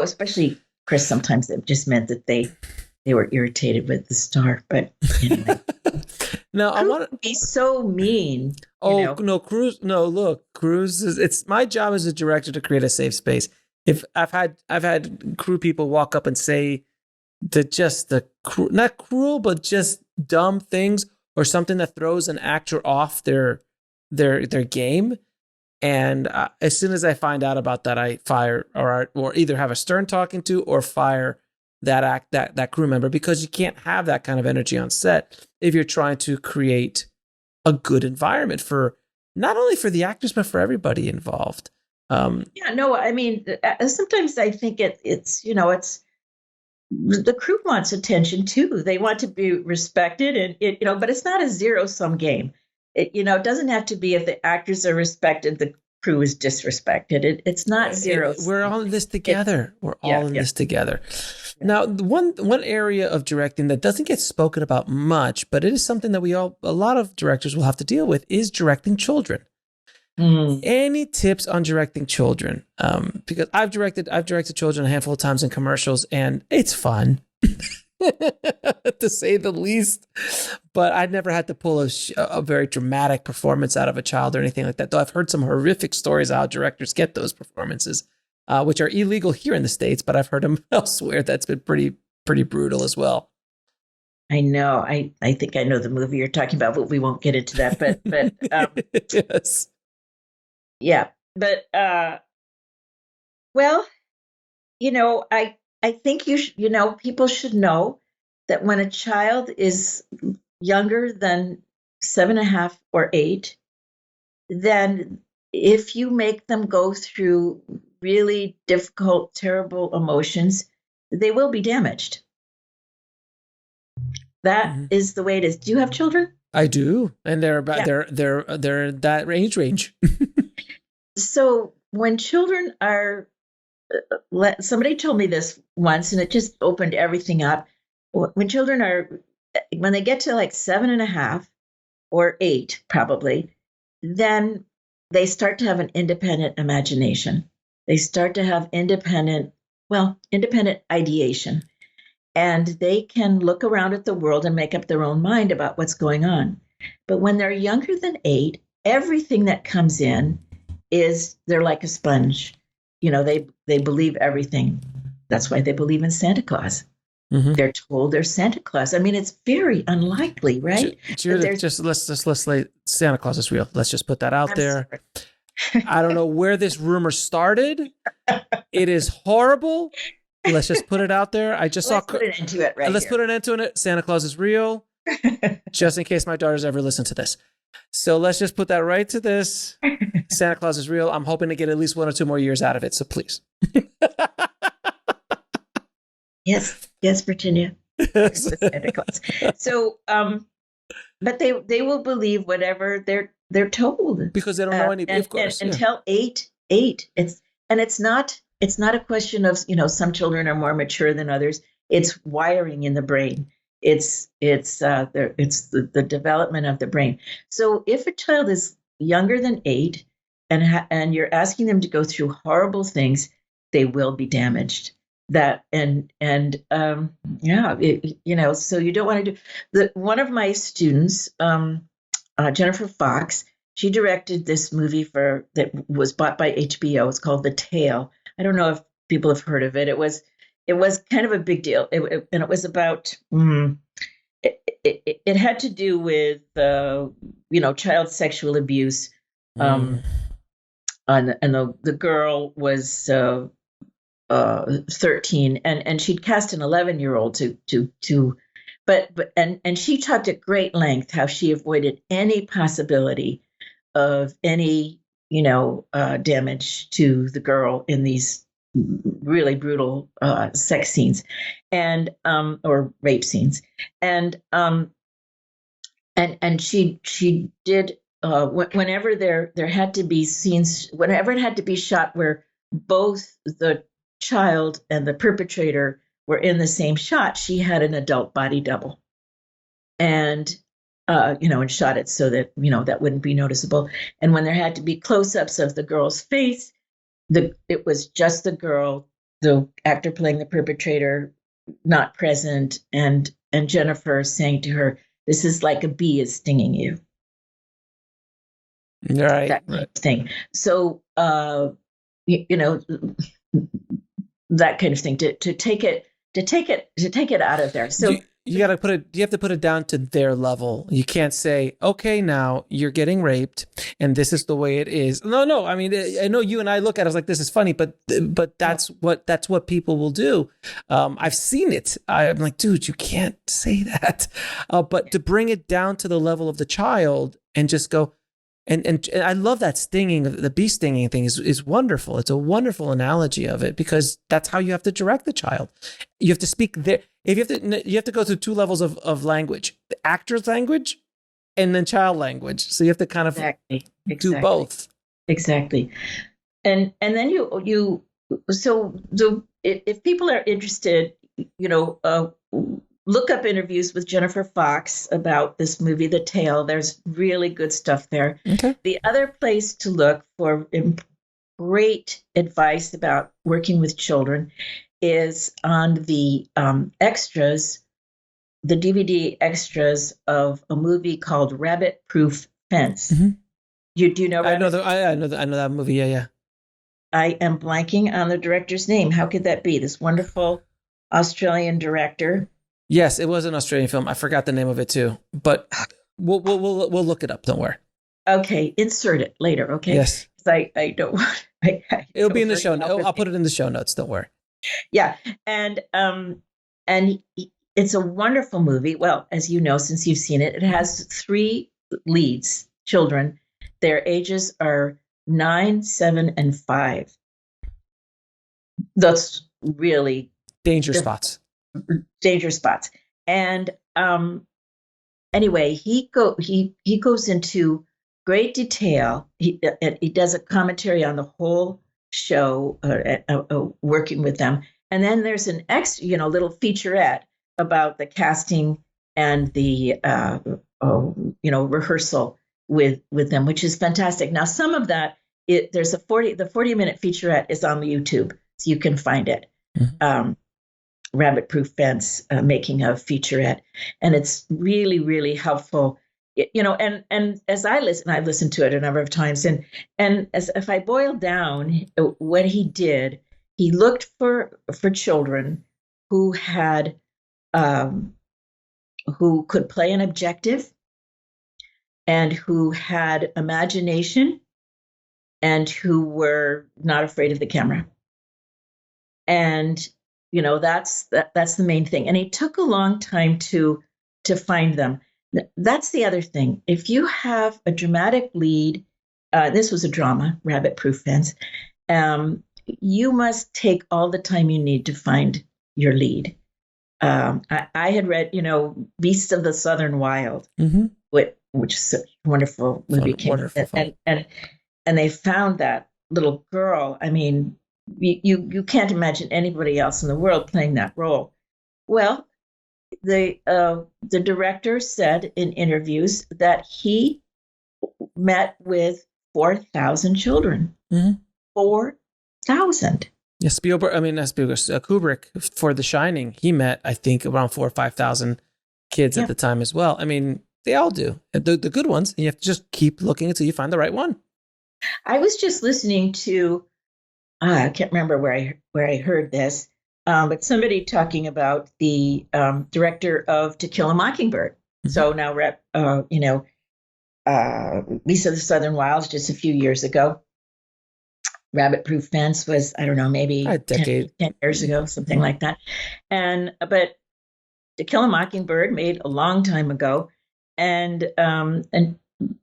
especially Chris, sometimes it just meant that they they were irritated with the star. But anyway, Now I want to be so mean. Oh no, Cruz! No, look, Cruz is. It's my job as a director to create a safe space. If I've had crew people walk up and say not cruel, but just dumb things or something that throws an actor off their game. And as soon as I find out about that, I fire or either have a stern talking to or fire that crew member, because you can't have that kind of energy on set if you're trying to create a good environment for not only for the actors but for everybody involved. I mean, sometimes I think it's the crew wants attention too. They want to be respected, and but it's not a zero-sum game. It doesn't have to be if the actors are respected, the crew is disrespected. It's not zero. We're all in this together. We're all in this together. Now, one area of directing that doesn't get spoken about much, but it is something that a lot of directors will have to deal with, is directing children. Any tips on directing children? Because I've directed children a handful of times in commercials, and it's fun, to say the least. But I've never had to pull a very dramatic performance out of a child or anything like that. Though I've heard some horrific stories of how directors get those performances, which are illegal here in the States, but I've heard them elsewhere. That's been pretty brutal as well. I know. I think I know the movie you're talking about, but we won't get into that. But yes. Yeah, but well, I think people should know that when a child is younger than 7.5 or 8, then if you make them go through really difficult, terrible emotions, they will be damaged. That is the way it is. Do you have children? I do, and they're about they're that age range. So when children are, somebody told me this once, and it just opened everything up. When they get to like 7.5 or 8, probably, then they start to have an independent imagination. They start to have independent ideation. And they can look around at the world and make up their own mind about what's going on. But when they're younger than 8, everything that comes in they're like a sponge. They believe everything. That's why they believe in Santa Claus. They're told they're Santa Claus. I mean, it's very unlikely, right? Judith, let's lay Santa Claus is real. Let's just put that out there. I don't know where this rumor started. It is horrible. Let's just put it out there. Let's put an end to it right Let's here. Put an end to it. Santa Claus is real. Just in case my daughters ever listen to this. So let's just put that right to this. Santa Claus is real. I'm hoping to get at least 1 or 2 more years out of it. So please. Yes, Virginia. Santa Claus. So, but they will believe whatever they're told, because they don't know any. Of course, until 8. It's not a question of some children are more mature than others. It's wiring in the brain. It's the development of the brain. So if a child is younger than 8 and you're asking them to go through horrible things, they will be damaged. So you don't want to do one of my students, Jennifer Fox, she directed this movie that was bought by HBO. It's called The Tale. I don't know if people have heard of it. It was kind of a big deal. And it was about, it had to do with, child sexual abuse. And the girl was 13, and she'd cast an 11-year-old and she talked at great length how she avoided any possibility of any, damage to the girl in these really brutal sex scenes or rape scenes. And she did whenever there had to be scenes, whenever it had to be shot where both the child and the perpetrator were in the same shot, she had an adult body double. And and shot it so that, that wouldn't be noticeable. And when there had to be close-ups of the girl's face, it was just the girl, the actor playing the perpetrator, not present, and Jennifer saying to her, "This is like a bee is stinging you." Right. That kind of thing. So you know, that kind of thing, to take it out of there. So you got to put it, you have to put it down to their level. You can't say, okay, now you're getting raped and this is the way it is. No. I mean, I know you and I look at it like, this is funny, but that's what people will do. I've seen it. I'm like, dude, you can't say that. But to bring it down to the level of the child and just go, and I love that stinging, the bee stinging thing is wonderful. It's a wonderful analogy of it, because that's how you have to direct the child. You have to speak there. If you have to go through two levels of language, the actor's language and then child language. So you have to kind of do both. Exactly. And then if people are interested, look up interviews with Jennifer Fox about this movie, The Tale. There's really good stuff there. Okay. The other place to look for great advice about working with children is on the extras, the DVD extras of a movie called Rabbit Proof Fence. Mm-hmm. Do you know? I know that movie. Yeah. I am blanking on the director's name. How could that be? This wonderful Australian director. Yes, it was an Australian film. I forgot the name of it too, but we'll look it up. Don't worry. Okay, insert it later. Okay. Yes. I don't want. It'll be in the show notes. I'll put it in the show notes. Don't worry. Yeah, and it's a wonderful movie. Well, as you know, since you've seen it, it has 3 leads, children. Their ages are 9, 7, and 5. That's really danger spots. And anyway, he goes into great detail. He does a commentary on the whole show, working with them, and then there's an little featurette about the casting and the rehearsal with them, which is fantastic. Now, some of that there's the 40-minute featurette is on YouTube, so you can find it. Mm-hmm. Rabbit Proof Fence, making a featurette, and it's really, really helpful. And as I've listened to it a number of times, and as if I boil down what he did, he looked for children who had who could play an objective, and who had imagination, and who were not afraid of the camera. And that's the main thing. And it took a long time to find them. That's the other thing. If you have a dramatic lead, this was a drama, Rabbit Proof Fence, you must take all the time you need to find your lead. I had read, Beasts of the Southern Wild, mm-hmm. which is a wonderful movie. And they found that little girl. I mean, you can't imagine anybody else in the world playing that role. Well, the director said in interviews that he met with 4,000 children. Mm-hmm. 4,000. Yeah, Kubrick for The Shining, he met, I think, around 4,000 or 5,000 kids at the time as well. I mean, they all do. The good ones, and you have to just keep looking until you find the right one. I was just listening to, I can't remember where I heard this, but somebody talking about the director of To Kill a Mockingbird. Mm-hmm. So now, Beasts of the Southern Wilds, just a few years ago. Rabbit Proof Fence was, I don't know, maybe a decade. 10 years ago, something like that. But To Kill a Mockingbird made a long time ago. And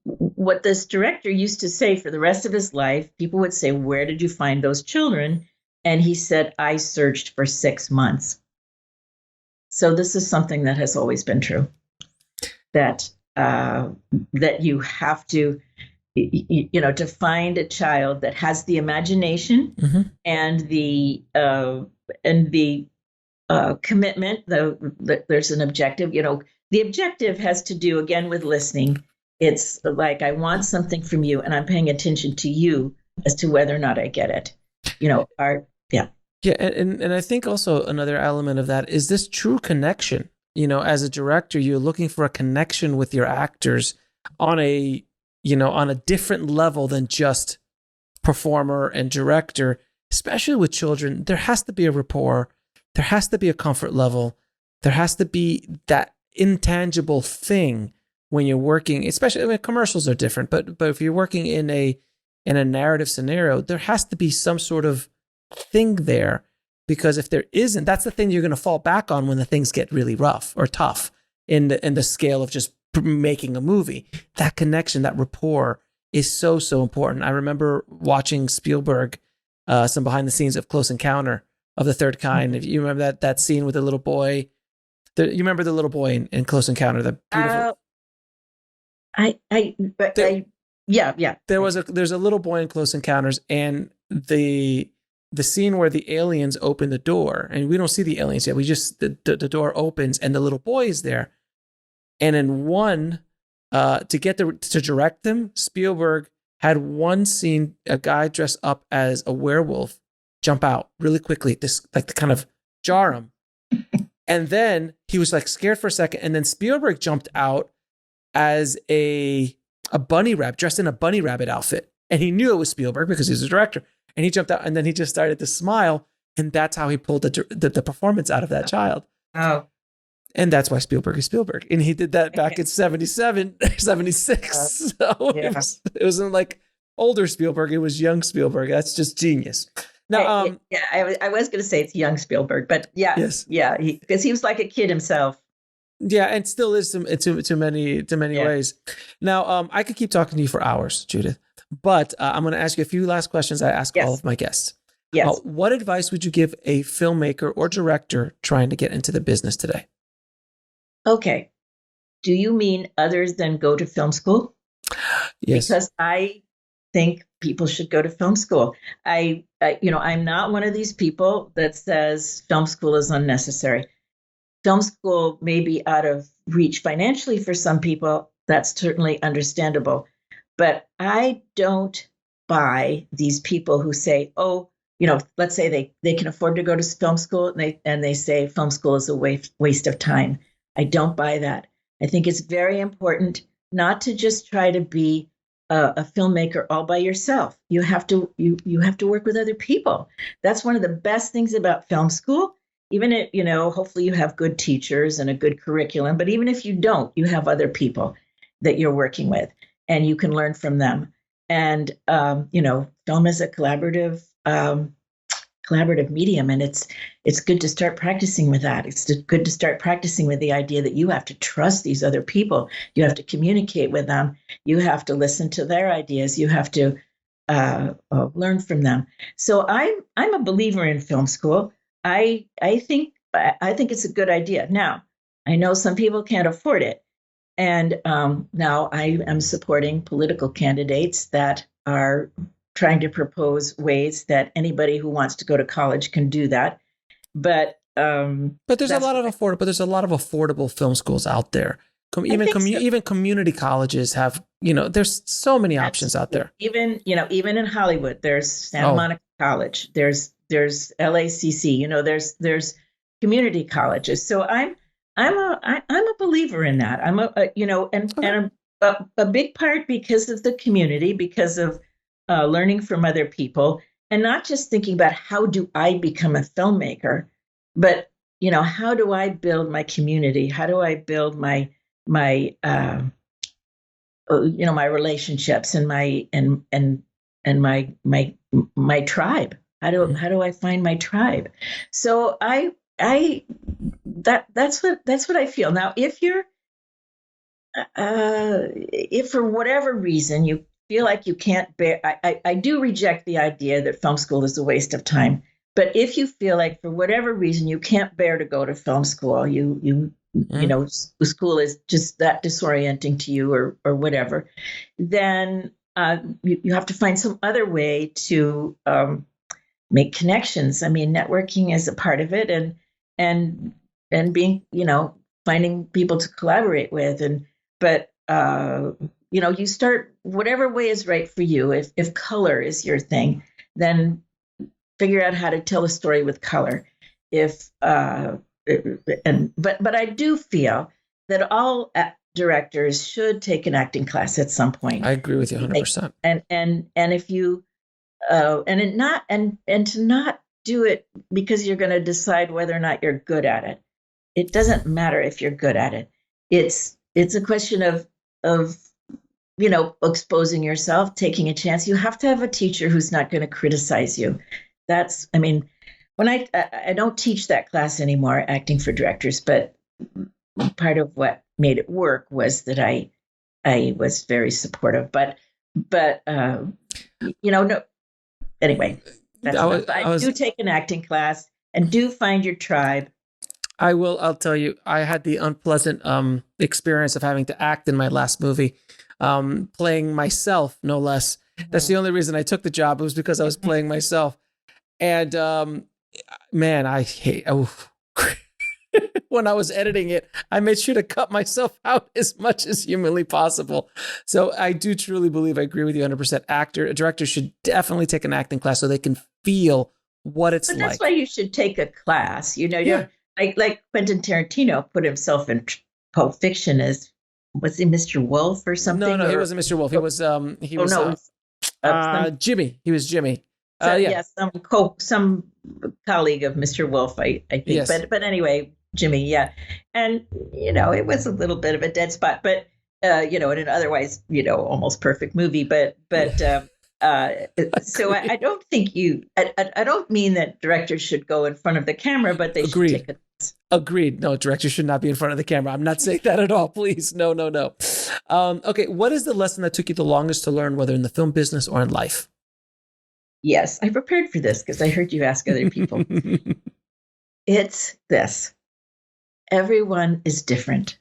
what this director used to say for the rest of his life, people would say, "Where did you find those children?" And he said, "I searched for 6 months." So this is something that has always been true, that you have to, to find a child that has the imagination, mm-hmm. and the commitment. There's an objective. The objective has to do, again, with listening. It's like, I want something from you, and I'm paying attention to you as to whether or not I get it. Yeah, and I think also another element of that is this true connection. As a director, you're looking for a connection with your actors on on a different level than just performer and director, especially with children. There has to be a rapport. There has to be a comfort level. There has to be that intangible thing when you're working, especially, I mean, commercials are different, but if you're working in a narrative scenario, there has to be some sort of thing there, because if there isn't, that's the thing you're going to fall back on when the things get really rough or tough in the scale of just making a movie. That connection, that rapport is so important. I remember watching Spielberg, some behind the scenes of Close Encounter of the Third Kind. If you remember that scene with the little boy, you remember the little boy in Close Encounter, the beautiful. Yeah. There's a little boy in Close Encounters, and the scene where the aliens open the door, and we don't see the aliens yet. We just the door opens and the little boy is there. And in one, to direct them, Spielberg had one scene, a guy dressed up as a werewolf jump out really quickly, to kind of jar him. And then he was like scared for a second, and then Spielberg jumped out as a bunny rabbit, dressed in a bunny rabbit outfit. And he knew it was Spielberg because he's a director. And he jumped out, and then he just started to smile, and that's how he pulled the performance out of that child. Oh. And that's why Spielberg is Spielberg. And he did that back in 77, 76. So yeah. It wasn't like older Spielberg, it was young Spielberg. That's just genius. Now, I was going to say it's young Spielberg, but yeah, yes. Yeah, because he was like a kid himself. Yeah, and still is to many ways. Now, I could keep talking to you for hours, Judith, but I'm going to ask you a few last questions I ask all of my guests. Yes. What advice would you give a filmmaker or director trying to get into the business today? Okay. Do you mean other than go to film school? Yes. Because I think people should go to film school. I'm not one of these people that says film school is unnecessary. Film school may be out of reach financially for some people. That's certainly understandable. But I don't buy these people who say, oh, let's say they can afford to go to film school, and they say film school is a waste of time. I don't buy that. I think it's very important not to just try to be a filmmaker all by yourself. You have to work with other people. That's one of the best things about film school. Even if, hopefully you have good teachers and a good curriculum, but even if you don't, you have other people that you're working with and you can learn from them. And, film is a collaborative medium, and it's good to start practicing with that. It's good to start practicing with the idea that you have to trust these other people. You have to communicate with them. You have to listen to their ideas. You have to learn from them. So I'm a believer in film school. I think it's a good idea. Now, I know some people can't afford it, and now I am supporting political candidates that are trying to propose ways that anybody who wants to go to college can do that. But there's a lot of affordable film schools out there. Even community colleges have, there's so many options out there. Even in Hollywood, there's Santa Monica College. There's LACC. There's community colleges. So I'm a believer in that. I'm a big part because of the community, because of learning from other people, and not just thinking about how do I become a filmmaker, but how do I build my community? How do I build my relationships and my tribe? How do I find my tribe? So that's what I feel. Now, if for whatever reason you feel like you can't bear, I do reject the idea that film school is a waste of time. But if you feel like for whatever reason you can't bear to go to film school, school is just that disorienting to you or whatever, then you have to find some other way to make connections. I mean, networking is a part of it, and being, finding people to collaborate with, but you start whatever way is right for you. If color is your thing, then figure out how to tell a story with color. But I do feel that all directors should take an acting class at some point. I agree with you 100%. And if you and to not do it because you're going to decide whether or not you're good at it. It doesn't matter if you're good at it. It's a question of exposing yourself, taking a chance. You have to have a teacher who's not going to criticize you. When I don't teach that class anymore, acting for directors, but part of what made it work was that I was very supportive. But no. Anyway, I do take an acting class and do find your tribe. I'll tell you, I had the unpleasant experience of having to act in my last movie, playing myself, no less. That's the only reason I took the job. It was because I was playing myself. And man, I hate when I was editing it, I made sure to cut myself out as much as humanly possible. So I do truly believe, I agree with you 100%. Directors should definitely take an acting class so they can feel what it's like. That's why you should take a class. Yeah. Like Quentin Tarantino put himself in Pulp Fiction as, was he Mr. Wolf or something? No, he wasn't Mr. Wolf. He was Jimmy. He was Jimmy. Some colleague of Mr. Wolf, I think. Yes. But anyway, Jimmy, yeah. And, it was a little bit of a dead spot, but, in an otherwise, almost perfect movie. But so I don't think I don't mean that directors should go in front of the camera, but they should take a. Agreed. No, directors should not be in front of the camera. I'm not saying that at all. Please. No. Okay. What is the lesson that took you the longest to learn, whether in the film business or in life? Yes, I prepared for this because I heard you ask other people. It's this. Everyone is different.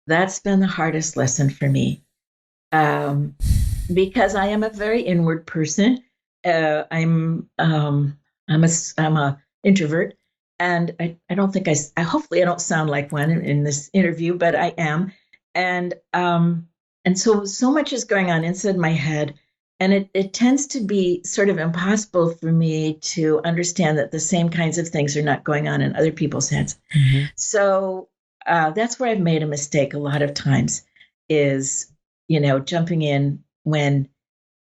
That's been the hardest lesson for me. Because I am a very inward person. I'm a introvert. And I don't think hopefully I don't sound like one in this interview, but I am. And so much is going on inside my head. And it tends to be sort of impossible for me to understand that the same kinds of things are not going on in other people's heads. Mm-hmm. So that's where I've made a mistake a lot of times is, jumping in when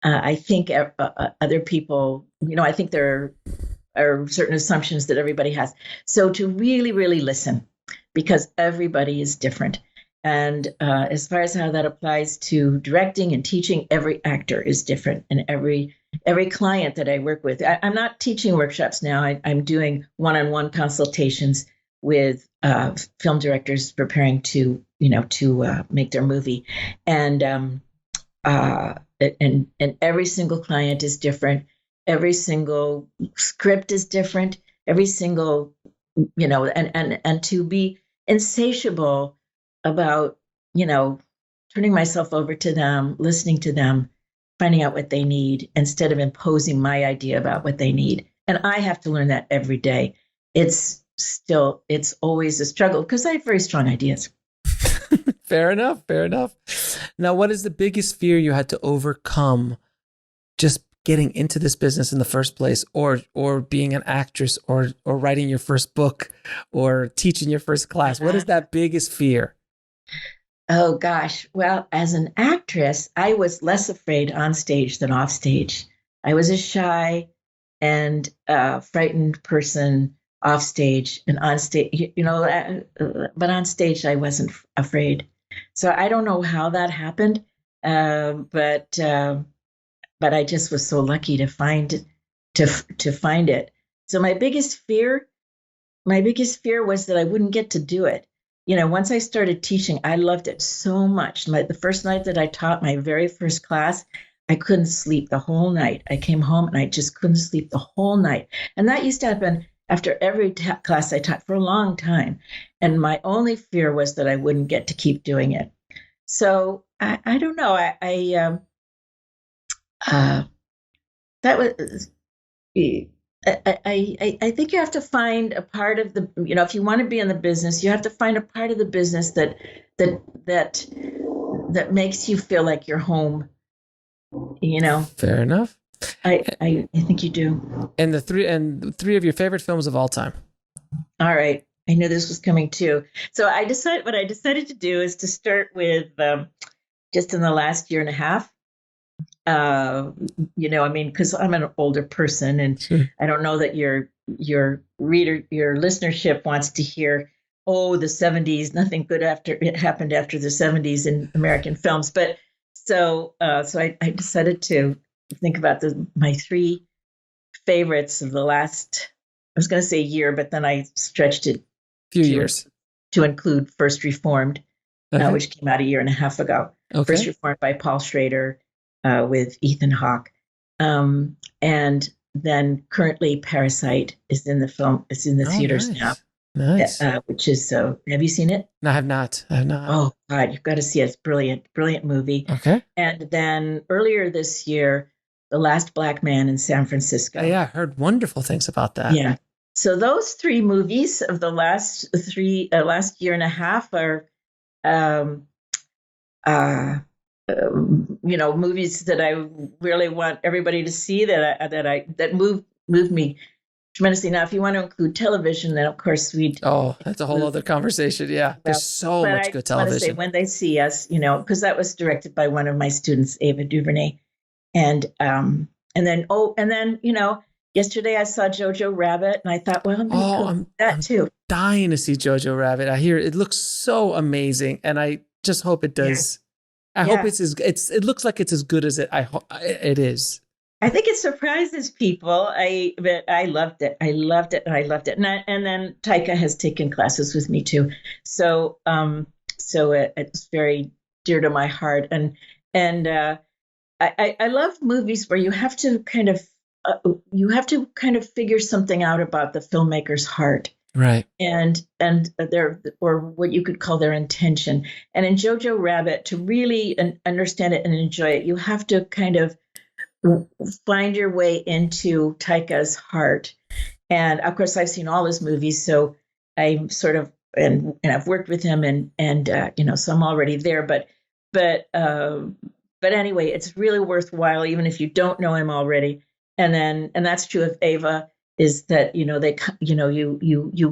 I think other people, I think there are certain assumptions that everybody has. So to really, really listen, because everybody is different. And as far as how that applies to directing and teaching, every actor is different. And every client that I work with, I'm not teaching workshops now. I'm doing one-on-one consultations with film directors preparing to make their movie. And every single client is different. Every single script is different. Every single, and to be insatiable about, turning myself over to them, listening to them, finding out what they need instead of imposing my idea about what they need. And I have to learn that every day. It's always a struggle because I have very strong ideas. Fair enough. Now, what is the biggest fear you had to overcome just getting into this business in the first place, or being an actress, or writing your first book, or teaching your first class? What is that biggest fear? Oh, gosh. Well, as an actress, I was less afraid on stage than off stage. I was a shy and frightened person off stage and on stage, but on stage I wasn't afraid. So I don't know how that happened, but I just was so lucky to find it. So my biggest fear was that I wouldn't get to do it. Once I started teaching, I loved it so much. The first night that I taught my very first class, I couldn't sleep the whole night. I came home and I just couldn't sleep the whole night. And that used to happen after every class I taught for a long time. And my only fear was that I wouldn't get to keep doing it. So I don't know. That was. I think you have to find a part of the, if you want to be in the business, you have to find a part of the business that makes you feel like you're home, Fair enough. I think you do. And three of your favorite films of all time. All right. I knew this was coming too. So what I decided to do is to start with just in the last year and a half. Because I'm an older person, and Sure. I don't know that your listenership wants to hear, oh, the 70s, nothing good happened after the 70s in American films. But so I decided to think about my three favorites of the last, I was going to say year, but then I stretched it Few years to include First Reformed, Okay. which came out a year and a half ago. Okay. First Reformed by Paul Schrader with Ethan Hawke. And then currently Parasite is in the theaters nice. now. Nice. Which is have you seen it? No, I have not. Oh God, you've got to see it. It's brilliant movie. Okay. And then earlier this year, The Last Black Man in San Francisco. Yeah, I heard wonderful things about that. Yeah. So those three movies of the last year and a half are, movies that I really want everybody to see that moved me tremendously. Now, if you want to include television, then of course that's a whole other conversation. Yeah, there's so much good television. I want to say When They See Us, because that was directed by one of my students, Ava DuVernay, and then yesterday I saw Jojo Rabbit, and I thought, well, I'm too. Dying to see Jojo Rabbit. I hear it looks so amazing, and I just hope it does. Yeah. I hope it looks like it's as good as it is. I think it surprises people. But I loved it. I loved it. And then Taika has taken classes with me too. So it's very dear to my heart. And I love movies where you have to kind of figure something out about the filmmaker's heart. Right. And or what you could call their intention. And in Jojo Rabbit, to really understand it and enjoy it, you have to kind of find your way into Taika's heart. And of course, I've seen all his movies, so I'm sort of and I've worked with him, and so I'm already there. But anyway, it's really worthwhile, even if you don't know him already. And that's true of Ava. Is that you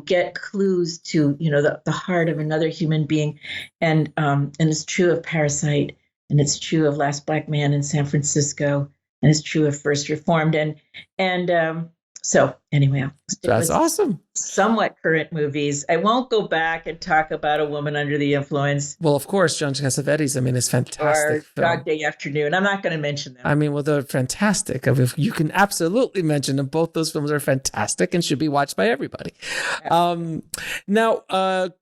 get clues to the heart of another human being, and it's true of Parasite, and it's true of Last Black Man in San Francisco, and it's true of First Reformed, and so anyway, that's awesome. Somewhat current movies. I won't go back and talk about A Woman Under the Influence. Well, of course, John Cassavetes. I mean, it's fantastic. Or Dog Day Afternoon. I'm not going to mention them. I mean, well, they're fantastic. I mean, you can absolutely mention them. Both those films are fantastic and should be watched by everybody. Now,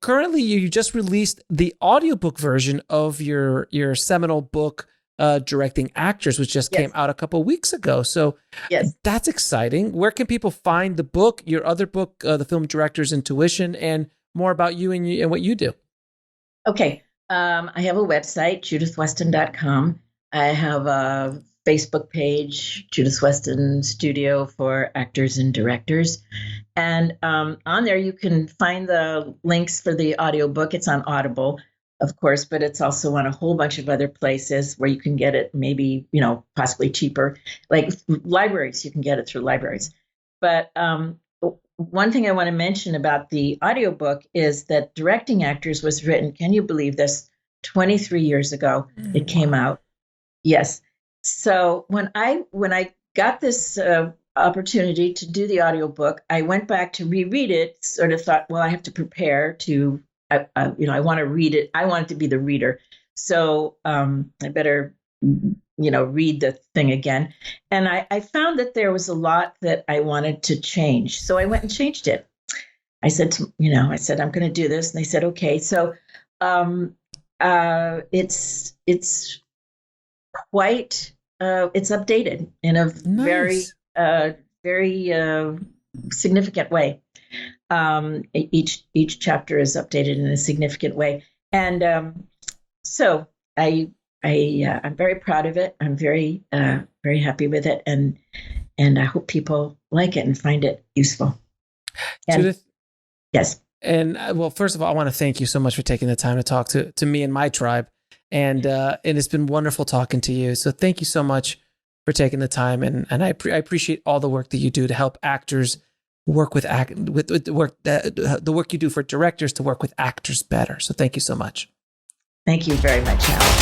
currently, you just released the audiobook version of your seminal book, Directing Actors, which just came out a couple of weeks ago. So that's exciting. Where can people find the book, your other book, The Film Director's Intuition, and more about you and what you do? Okay. I have a website, judithweston.com. I have a Facebook page, Judith Weston Studio for Actors and Directors. And on there, you can find the links for the audiobook. It's on Audible, of course, but it's also on a whole bunch of other places where you can get it maybe, possibly cheaper, like libraries. You can get it through libraries. But one thing I want to mention about the audiobook is that Directing Actors was written, can you believe this, 23 years ago. It came out. Yes. So when I got this opportunity to do the audiobook, I went back to reread it, sort of thought, well, I have to prepare to I want to read it. I want it to be the reader. So I better, read the thing again. And I found that there was a lot that I wanted to change. So I went and changed it. I said, I'm going to do this. And they said, okay. So it's quite, it's updated in a very significant way. Each chapter is updated in a significant way, and so I'm very proud of it. I'm very happy with it, and I hope people like it and find it useful. And, Judith, yes. And well, first of all, I want to thank you so much for taking the time to talk to me and my tribe, and it's been wonderful talking to you. So thank you so much for taking the time. And I appreciate all the work that you do to help actors work with the work you do for directors to work with actors better. So thank you so much. Thank you very much, Alex.